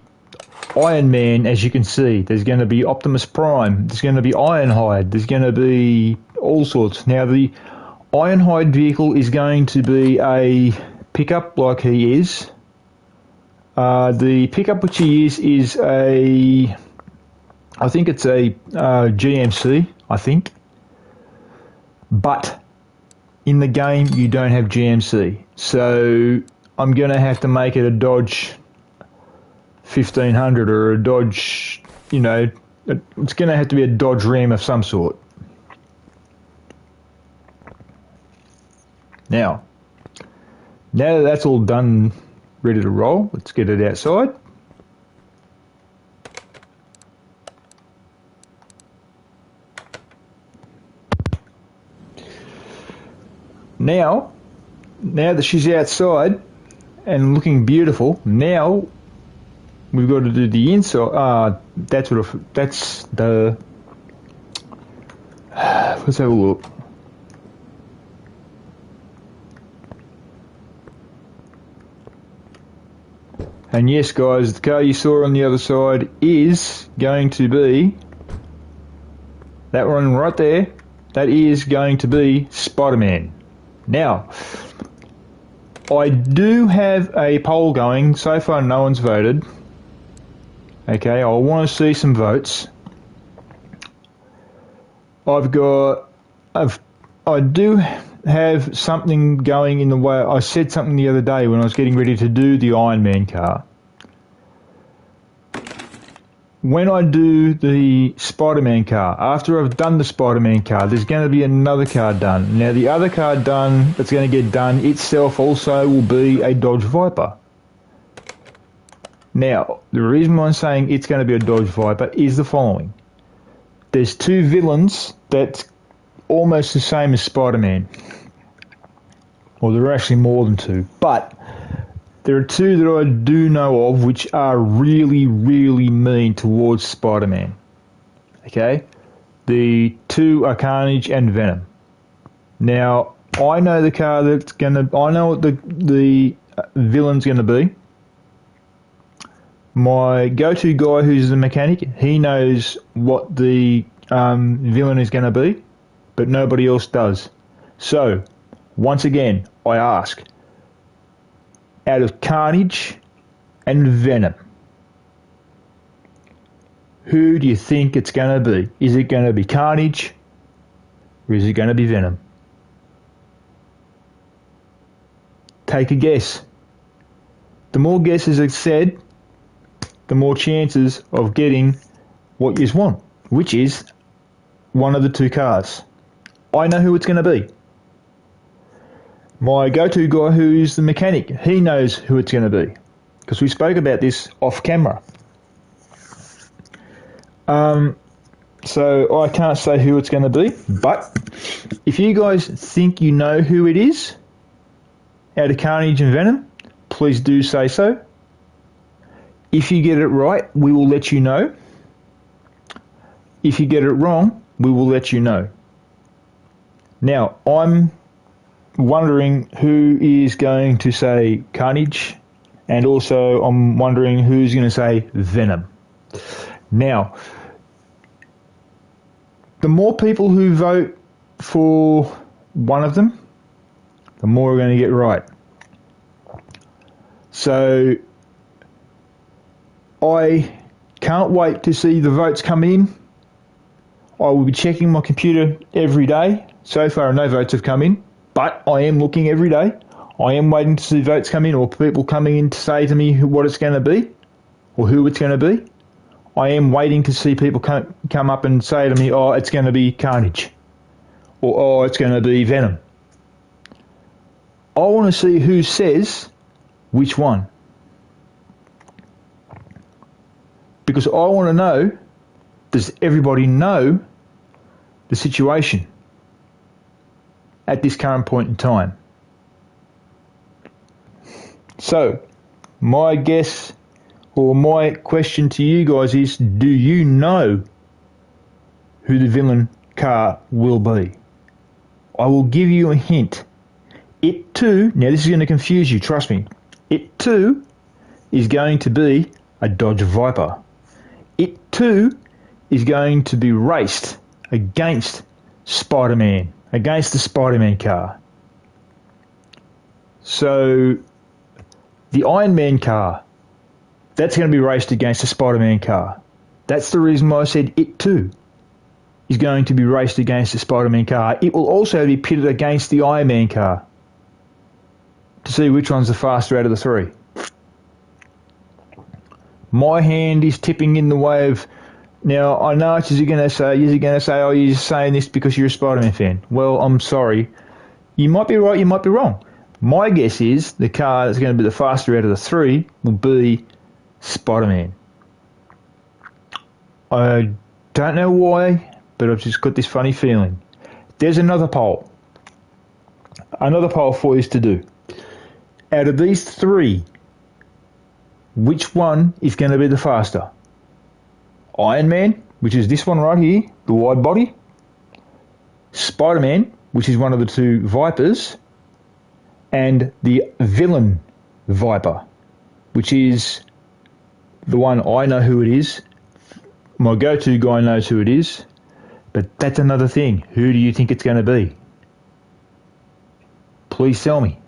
Iron Man, as you can see. There's going to be Optimus Prime. There's going to be Ironhide. There's going to be all sorts. Now, the Ironhide vehicle is going to be a pickup like he is. The pickup which he is a, I think it's a GMC, I think. But in the game you don't have GMC. So I'm going to have to make it a Dodge 1500 or a Dodge, you know, it's going to have to be a Dodge Ram of some sort. Now that that's all done, ready to roll, let's get it outside. Now that she's outside and looking beautiful, now we've got to do the inside. That's the. Let's have a look. And yes, guys, the car you saw on the other side is going to be that one right there. That is going to be Spider-Man. Now, I do have a poll going. So far, no one's voted. Okay, I want to see some votes. I do have something going in the way. I said something the other day when I was getting ready to do the Iron Man car. When I do the Spider-Man car, after I've done the Spider-Man car, there's going to be another car done. Now, the other car done that's going to get done itself also will be a Dodge Viper. Now, the reason why I'm saying it's going to be a Dodge Viper is the following. There's two villains that's almost the same as Spider-Man. Well, there are actually more than two, but there are two that I do know of which are really, really mean towards Spider-Man. Okay? The two are Carnage and Venom. Now, I know the car that's gonna. I know what the villain's gonna be. My go-to guy, who's the mechanic, he knows what the villain is going to be, but nobody else does. So, once again, I ask, out of Carnage and Venom, who do you think it's going to be? Is it going to be Carnage, or is it going to be Venom? Take a guess. The more guesses it's said, the more chances of getting what you want, which is one of the two cars. I know who it's going to be. My go-to guy, who's the mechanic, he knows who it's going to be, because we spoke about this off camera. So I can't say who it's going to be, but if you guys think you know who it is, out of Carnage and Venom, please do say so. If you get it right, we will let you know. If you get it wrong, we will let you know. Now, I'm wondering who is going to say Carnage, and also I'm wondering who's going to say Venom. Now, the more people who vote for one of them, the more we're going to get right. So, I can't wait to see the votes come in. I will be checking my computer every day. So far, no votes have come in, but I am looking every day. I am waiting to see votes come in, or people coming in to say to me what it's going to be, or who it's going to be. I am waiting to see people come up and say to me, oh, it's going to be Carnage, or oh, it's going to be Venom. I want to see who says which one. Because I want to know, does everybody know the situation at this current point in time? So, my guess or my question to you guys is, do you know who the villain car will be? I will give you a hint. It too, now this is going to confuse you, trust me. It too is going to be a Dodge Viper. It too is going to be raced against Spider-Man. against the Spider-Man car. So the Iron Man car, that's going to be raced against the Spider-Man car. That's the reason why I said it too is going to be raced against the Spider-Man car. It will also be pitted against the Iron Man car to see which one's the faster out of the three. My hand is tipping in the way of... Now, I know what you're going to say. You're going to say, oh, you're just saying this because you're a Spider-Man fan. Well, I'm sorry. You might be right, you might be wrong. My guess is the car that's going to be the faster out of the three will be Spider-Man. I don't know why, but I've just got this funny feeling. There's another poll. Another poll for you to do. Out of these three, which one is going to be the faster? Iron Man, which is this one right here, the wide body. Spider-Man, which is one of the two Vipers. And the villain Viper, which is the one I know who it is. My go-to guy knows who it is. But that's another thing. Who do you think it's going to be? Please tell me.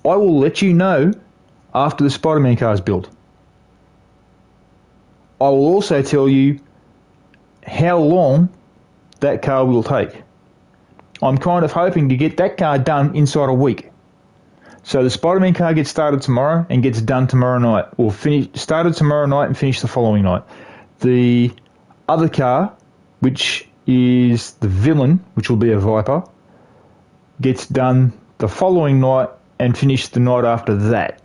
I will let you know after the Spider-Man car is built. I will also tell you how long that car will take. I'm kind of hoping to get that car done inside a week. So the Spider-Man car gets started tomorrow and gets done tomorrow night, or started tomorrow night and finished the following night. The other car, which is the villain, which will be a Viper, gets done the following night and finished the night after that.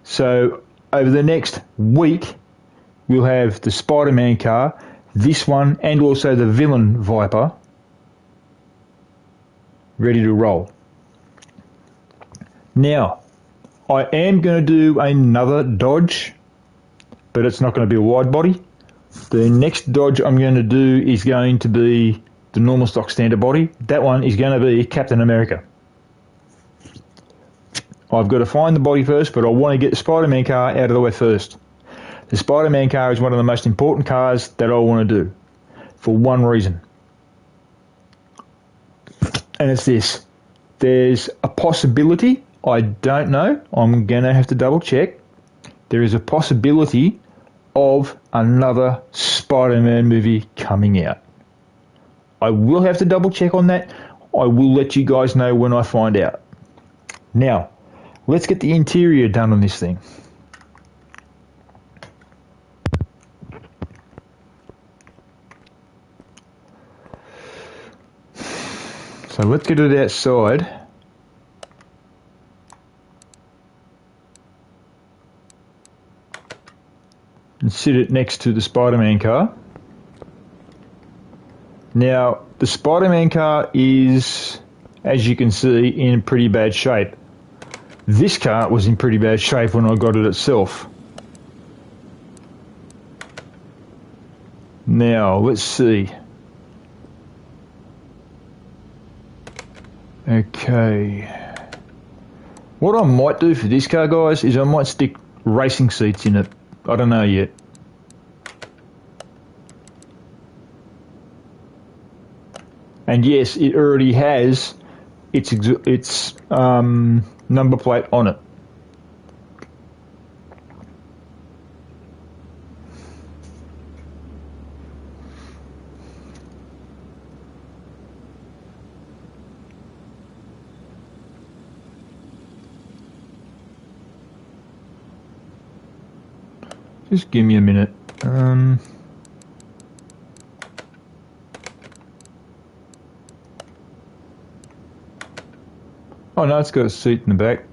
So over the next week, we'll have the Spider-Man car, this one, and also the villain Viper ready to roll. Now, I am going to do another Dodge, but it's not going to be a wide body. The next Dodge I'm going to do is going to be the normal stock standard body. That one is going to be Captain America. I've got to find the body first, but I want to get the Spider-Man car out of the way first. The Spider-Man car is one of the most important cars that I want to do for one reason. And it's this. There's a possibility, I don't know, I'm going to have to double check. There is a possibility of another Spider-Man movie coming out. I will have to double check on that. I will let you guys know when I find out. Now, let's get the interior done on this thing. So let's get it outside. And sit it next to the Spider-Man car. Now, the Spider-Man car is, as you can see, in pretty bad shape. This car was in pretty bad shape when I got it itself. Now, let's see. Okay. What I might do for this car, guys, is I might stick racing seats in it. I don't know yet. And yes, it already has its number plate on it. Just give me a minute. Oh no, it's got a seat in the back.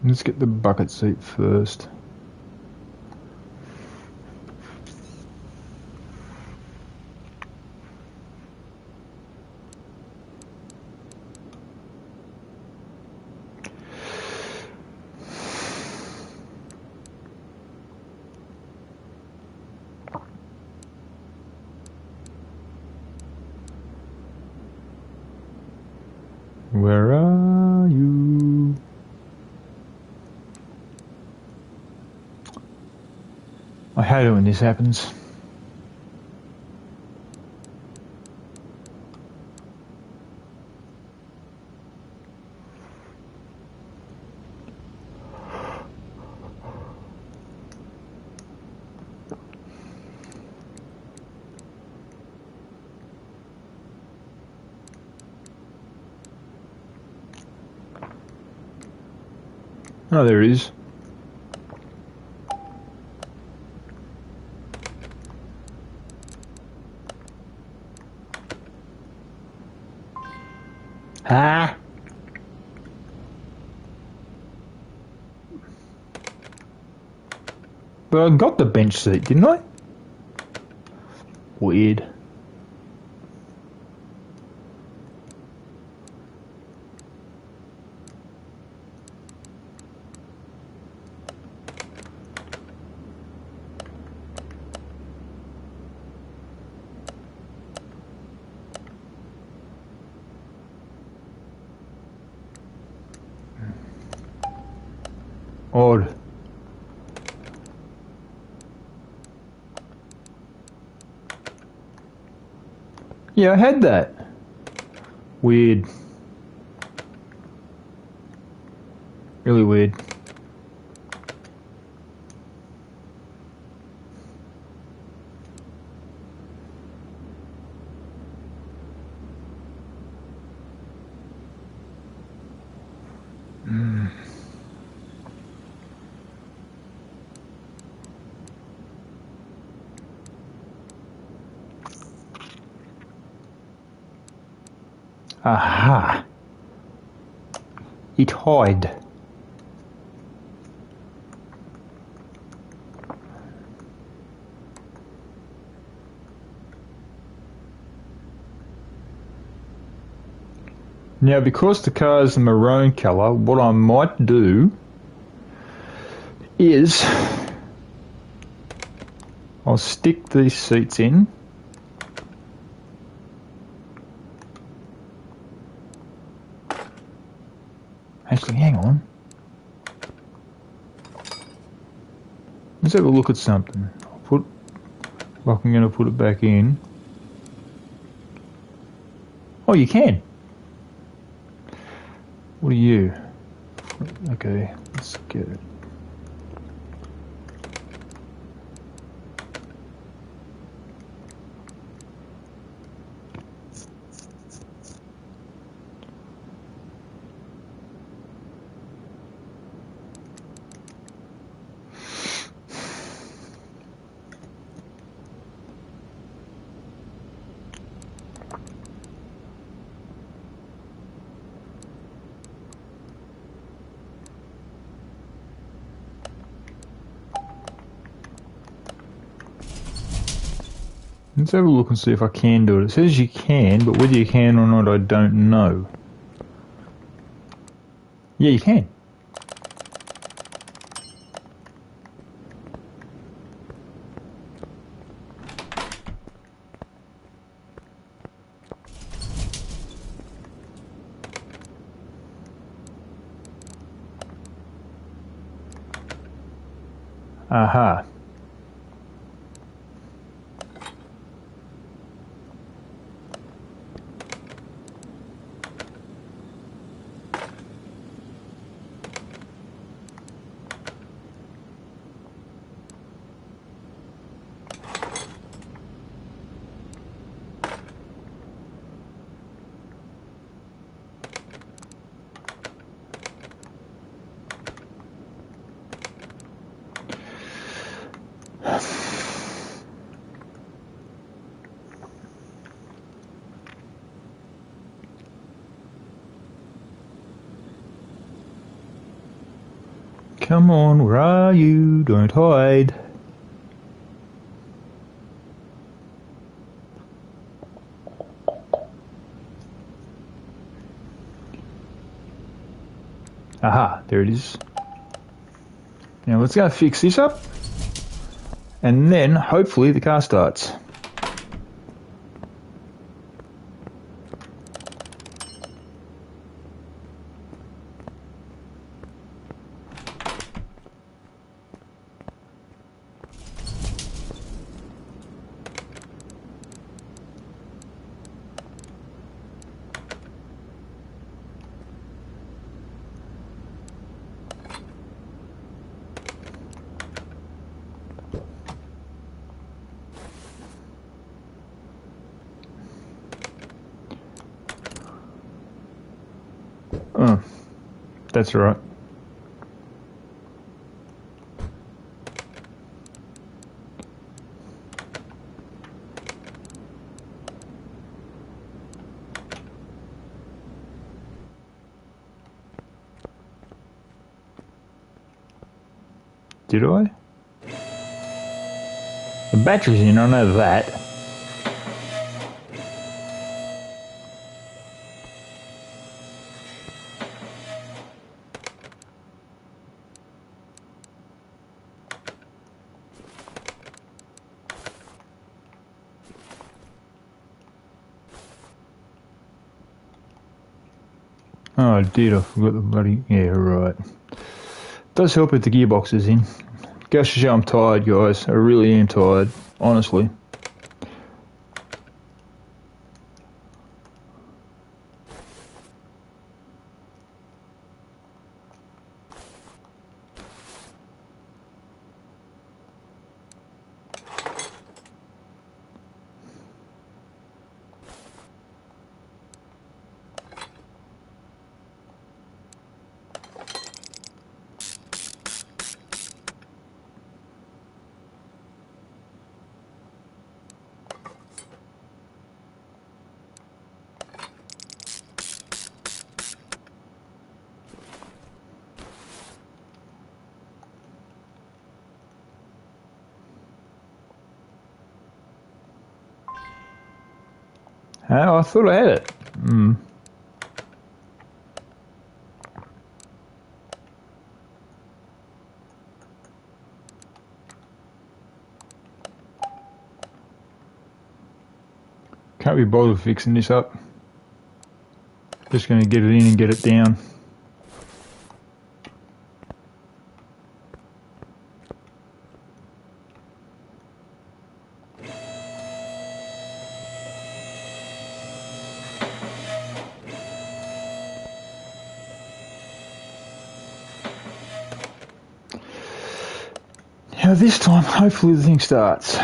Let's get the bucket seat first. where are you? I hate it when this happens. Oh, there it is. Ah! But I got the bench seat, didn't I? Weird. Odd. Yeah, I had that. Weird. Really weird. Aha! It hide. Now, because the car is a maroon colour, what I might do is I'll stick these seats in. Actually, hang on. Let's have a look at something. I'm going to put it back in. Oh, you can. What are you? Okay, let's get it. Let's have a look and see if I can do it. It says you can, but whether you can or not, I don't know. Yeah, you can. Aha. Come on, where are you? Don't hide. Aha, there it is. Now let's go fix this up, and then hopefully the car starts. Oh, that's right. Did I? The battery's in, I know that. Oh, I did. I forgot the bloody... Yeah, right. Does help if the gearbox is in. Goes to show I'm tired, guys. I really am tired, honestly. Oh, I thought I had it. Can't be bothered fixing this up. Just going to get it in and get it down. Now this time, hopefully the thing starts.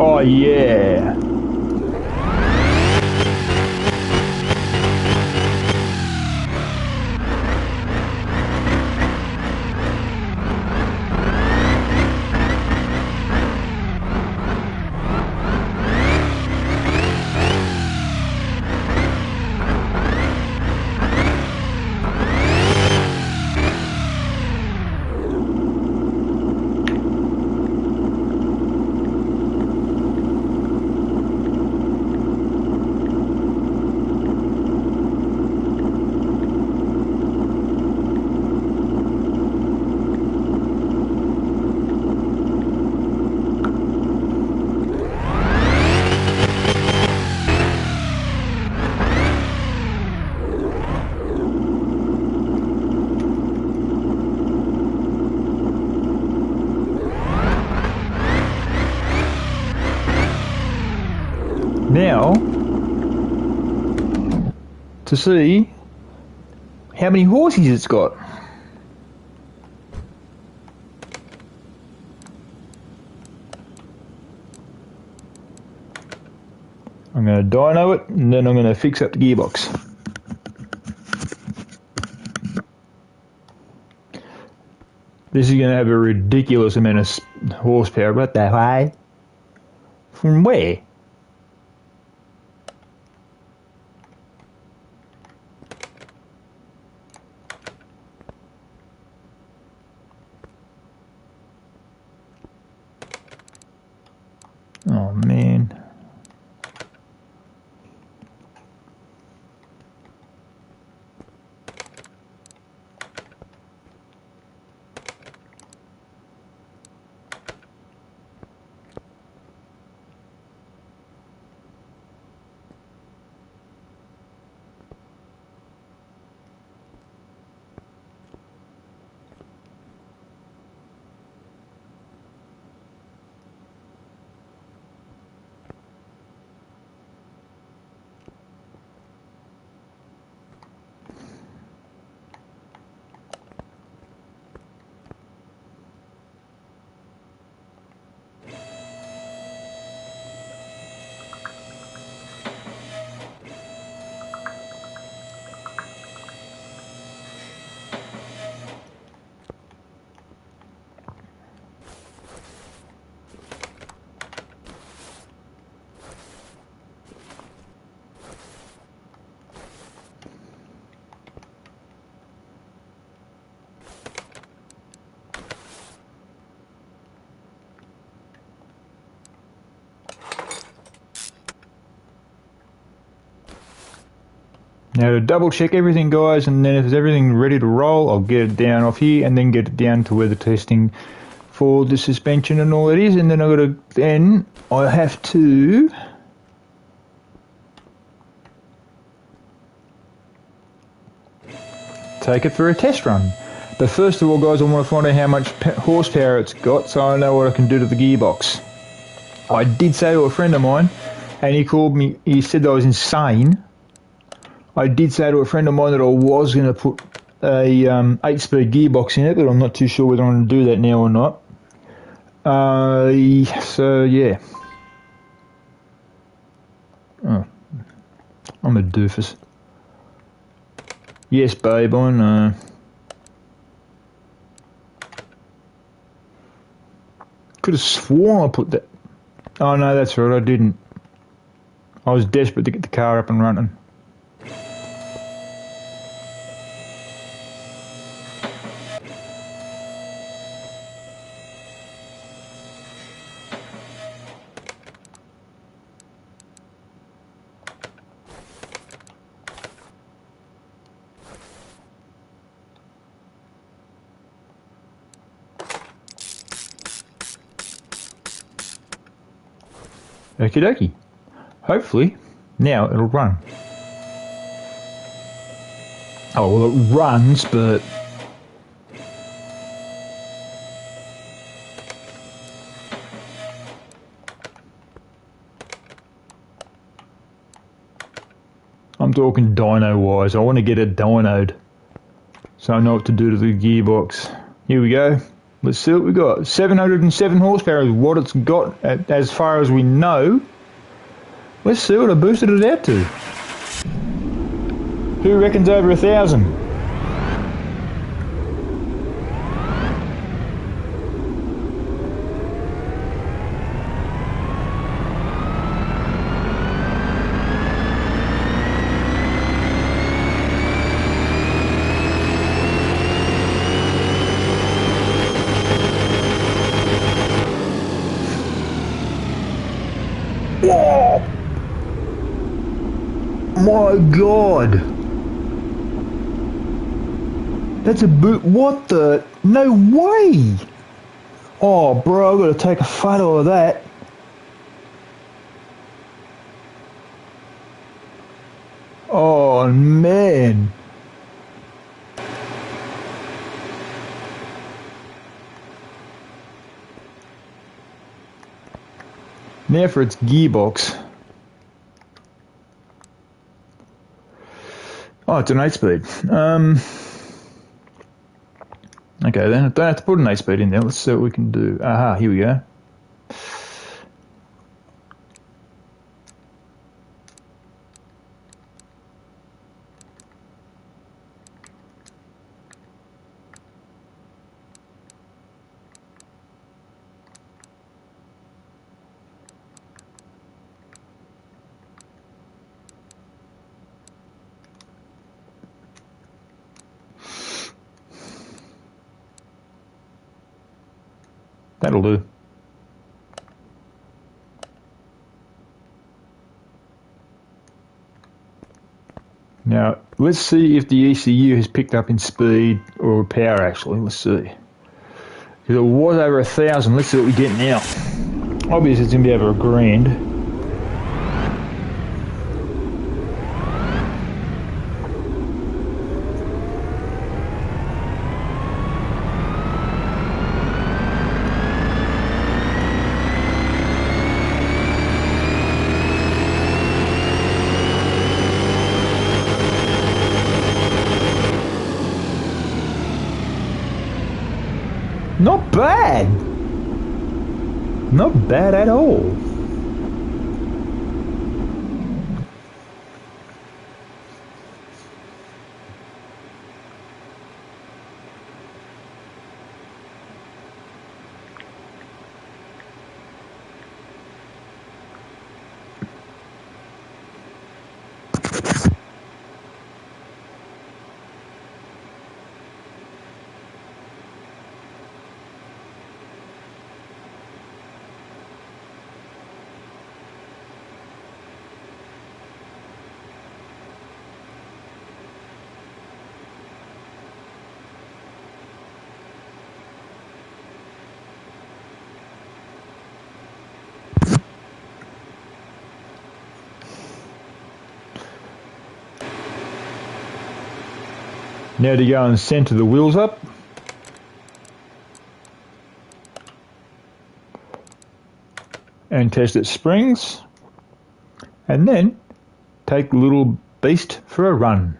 Oh yeah. Now, to see how many horses it's got. I'm going to dyno it and then I'm going to fix up the gearbox. This is going to have a ridiculous amount of horsepower. What the hell? From where? Oh man. Now to double check everything, guys, and then if there's everything ready to roll, I'll get it down off here and then get it down to where the testing for the suspension and all that is, and then I have to take it for a test run. But first of all, guys, I want to find out how much horsepower it's got so I know what I can do to the gearbox. I did say to a friend of mine, and he called me, he said that I was insane. I did say to a friend of mine that I was going to put a 8-speed gearbox in it, but I'm not too sure whether I'm going to do that now or not. So yeah. Oh, I'm a doofus. Yes, babe, I know. Could have sworn I put that. Oh no, that's right, I didn't. I was desperate to get the car up and running. Okie dokie. Hopefully, now it'll run. Oh, well, it runs, but... I'm talking dyno-wise. I want to get it dynoed, so I know what to do to the gearbox. Here we go. Let's see what we got. 707 horsepower is what it's got as far as we know. Let's see what I boosted it out to. Who reckons over 1,000? Whoa! My God! That's a boot. What the? No way! Oh, bro, I've got to take a photo of that. Oh, man. Now for its gearbox. Oh, it's an 8-speed. Okay then, I don't have to put an 8-speed in there. Let's see what we can do. Aha, here we go. That'll do. Now, let's see if the ECU has picked up in speed or power actually. Let's see. Because it was over 1,000. Let's see what we get now. Obviously it's going to be over 1,000. Not bad. Not bad at all. Now to go and centre the wheels up. And test its springs. And then take the little beast for a run.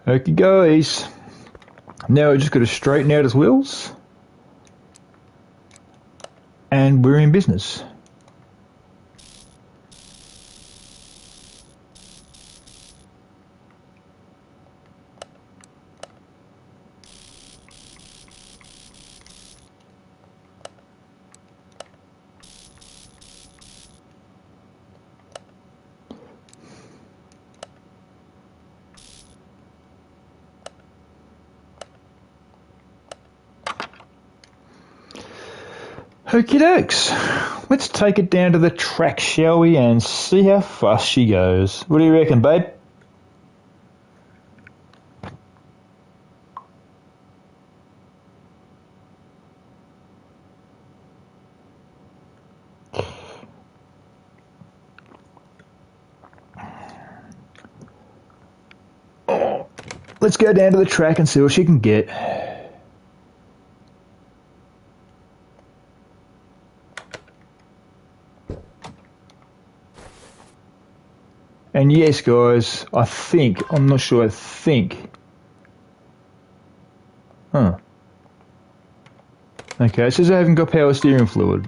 Okay guys, now we've just got to straighten out his wheels and we're in business. Okie dokes, let's take it down to the track, shall we, and see how fast she goes. What do you reckon, babe? Oh, let's go down to the track and see what she can get. And yes, guys, I'm not sure, Huh. Okay, it says I haven't got power steering fluid.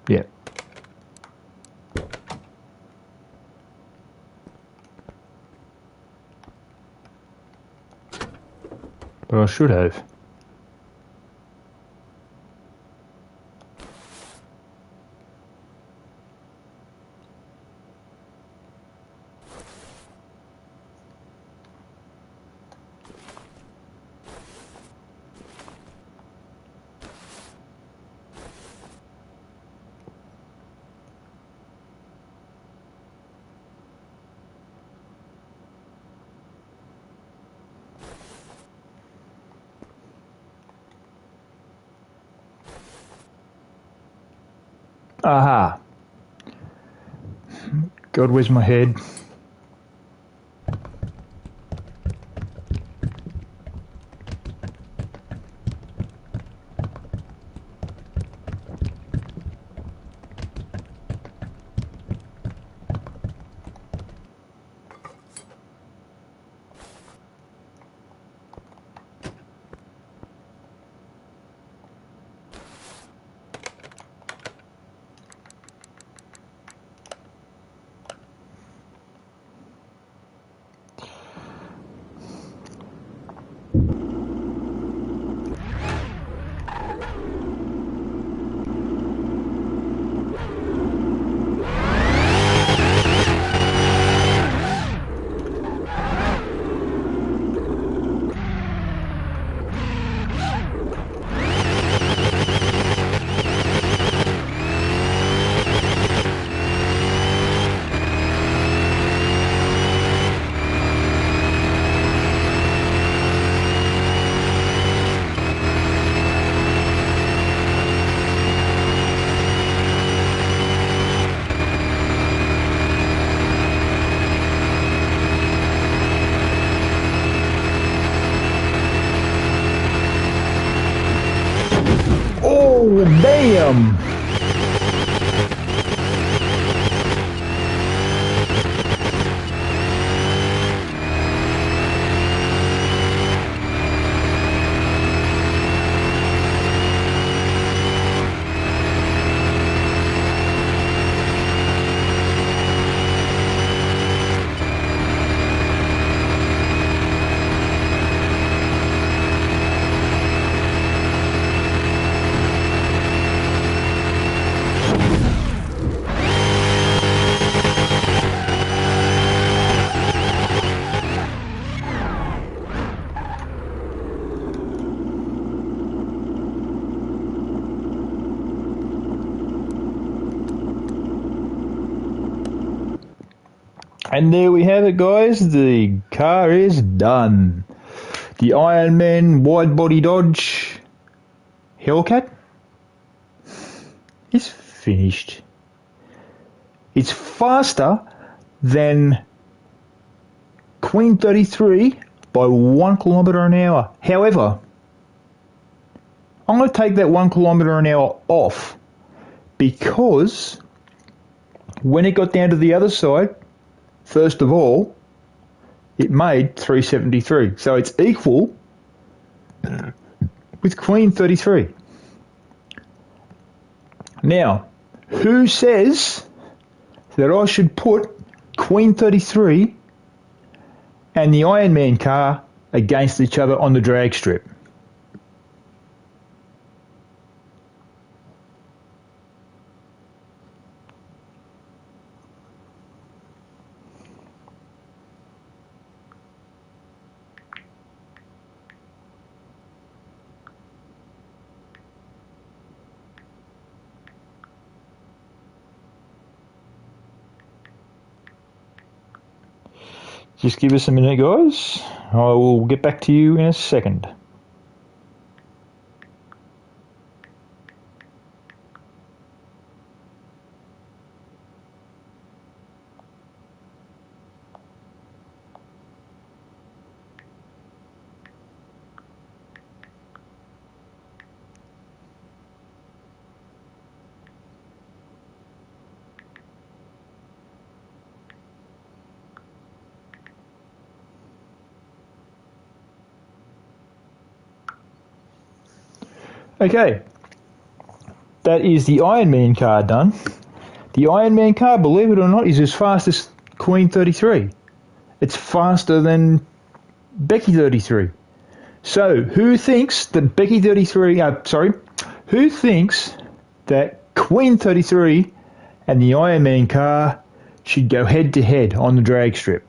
Yeah. But I should have. Aha. God, where's my head? Oh, damn! And there we have it, guys. The car is done. The Ironman wide-body Dodge Hellcat is finished. It's faster than Queen 33 by 1 kilometre an hour. However, I'm going to take that 1 kilometre an hour off because when it got down to the other side, first of all, it made 373. So it's equal with Queen 33. Now, who says that I should put Queen 33 and the Ironman car against each other on the drag strip? Just give us a minute, guys. I will get back to you in a second. Okay, that is the Ironman car done. The Ironman car, believe it or not, is as fast as Queen 33. It's faster than Becky 33. So, who thinks that who thinks that Queen 33 and the Ironman car should go head to head on the drag strip?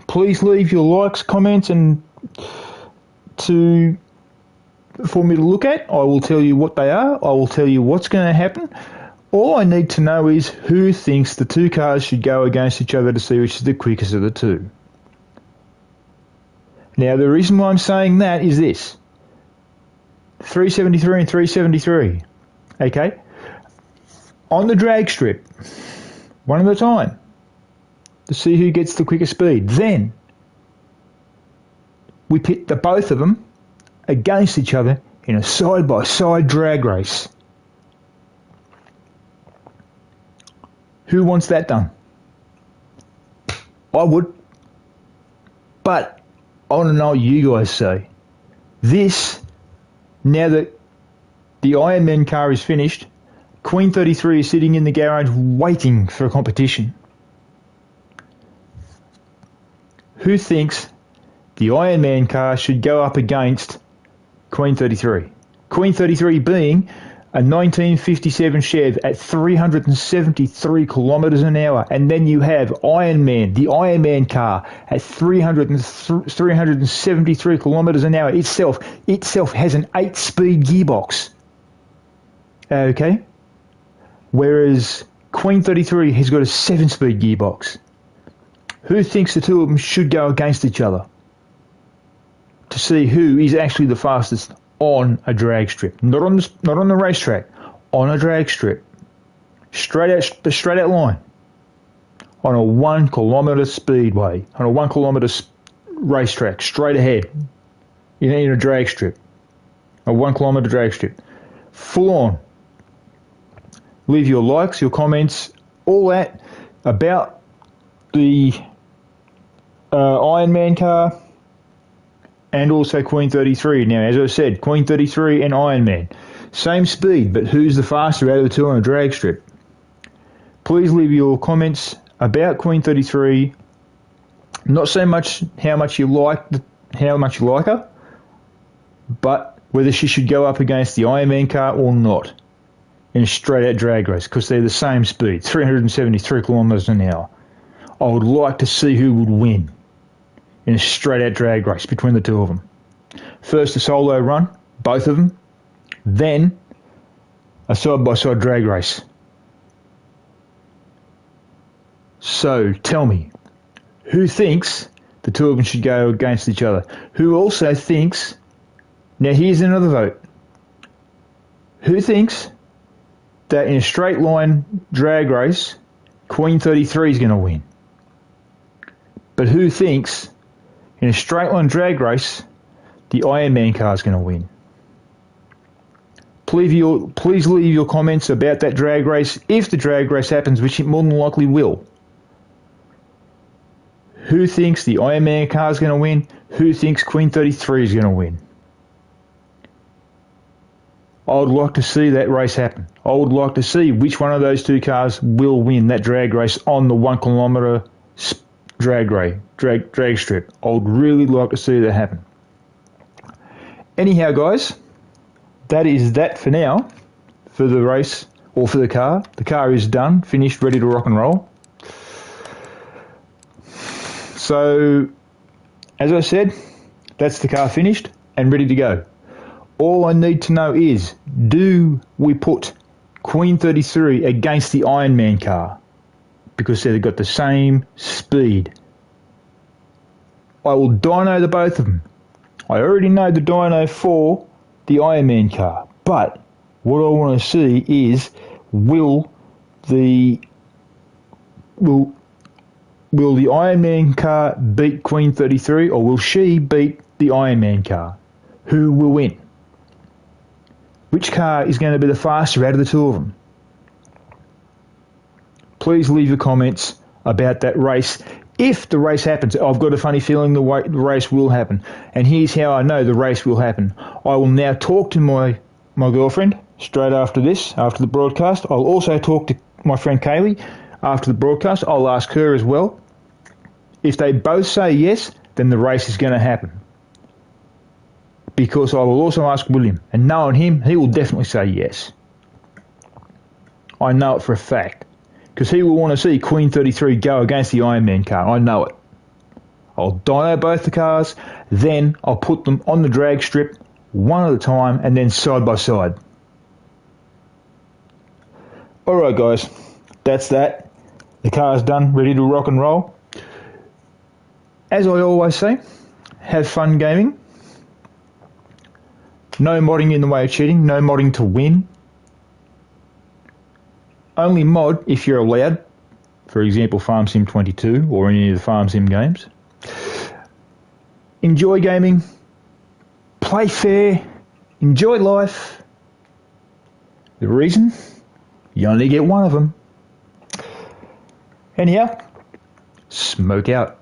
Please leave your likes, comments, and for me to look at. I will tell you what they are. I will tell you what's going to happen. All I need to know is who thinks the two cars should go against each other to see which is the quickest of the two. Now, the reason why I'm saying that is this. 373 and 373. Okay? On the drag strip, one at a time, to see who gets the quicker speed. Then we pit the both of them against each other in a side-by-side drag race. Who wants that done? I would. But I want to know what you guys say. This, now that the Ironman car is finished, Queen 33 is sitting in the garage waiting for a competition. Who thinks the Ironman car should go up against Queen 33? Queen 33 being a 1957 Chev at 373 kilometres an hour, and then you have Ironman, the Ironman car at 373 kilometres an hour itself has an 8-speed gearbox. Okay? Whereas Queen 33 has got a 7-speed gearbox. Who thinks the two of them should go against each other to see who is actually the fastest on a drag strip? Not on the racetrack, on a drag strip. Straight out line. On a 1 kilometre speedway, on a 1 kilometre racetrack, straight ahead. In a drag strip. A 1 kilometre drag strip. Full on. Leave your likes, your comments, all that about the Ironman car and also Queen 33. Now, as I said, Queen 33 and Ironman. Same speed, but who's the faster out of the two on a drag strip? Please leave your comments about Queen 33. Not so much how much you like her, but whether she should go up against the Ironman car or not in a straight-out drag race, because they're the same speed, 373 kilometres an hour. I would like to see who would win in a straight-out drag race between the two of them. First a solo run, both of them, then a side-by-side drag race. So tell me, who thinks the two of them should go against each other? Who also thinks, now here's another vote, who thinks that in a straight line drag race, Queen 33 is going to win? But who thinks in a straight line drag race, the Iron Man car is going to win? Please leave your comments about that drag race, if the drag race happens, which it more than likely will. Who thinks the Iron Man car is going to win? Who thinks Queen 33 is going to win? I would like to see that race happen. I would like to see which one of those two cars will win that drag race on the 1 kilometre drag strip. I would really like to see that happen. Anyhow, guys, that is that for now, for the race, or for the car. The car is done, finished, ready to rock and roll. So, as I said, that's the car finished and ready to go. All I need to know is, do we put Queen 33 against the Iron Man car? Because they've got the same speed. I will dyno the both of them. I already know the dyno for the Iron Man car, but what I want to see is, will the Iron Man car beat Queen 33, or will she beat the Iron Man car? Who will win? Which car is going to be the faster out of the two of them? Please leave your comments about that race. If the race happens, I've got a funny feeling the race will happen. And here's how I know the race will happen. I will now talk to my girlfriend straight after this, after the broadcast. I'll also talk to my friend Kaylee after the broadcast. I'll ask her as well. If they both say yes, then the race is going to happen. Because I will also ask William. And knowing him, he will definitely say yes. I know it for a fact. Because he will want to see Queen 33 go against the Iron Man car. I know it. I'll dyno both the cars, then I'll put them on the drag strip one at a time and then side by side. Alright guys, that's that. The car's done, ready to rock and roll. As I always say, have fun gaming. No modding in the way of cheating, no modding to win. Only mod if you're allowed, for example Farm Sim 22 or any of the Farm Sim games. Enjoy gaming, play fair, enjoy life. The reason? You only get one of them. Anyhow, smoke out.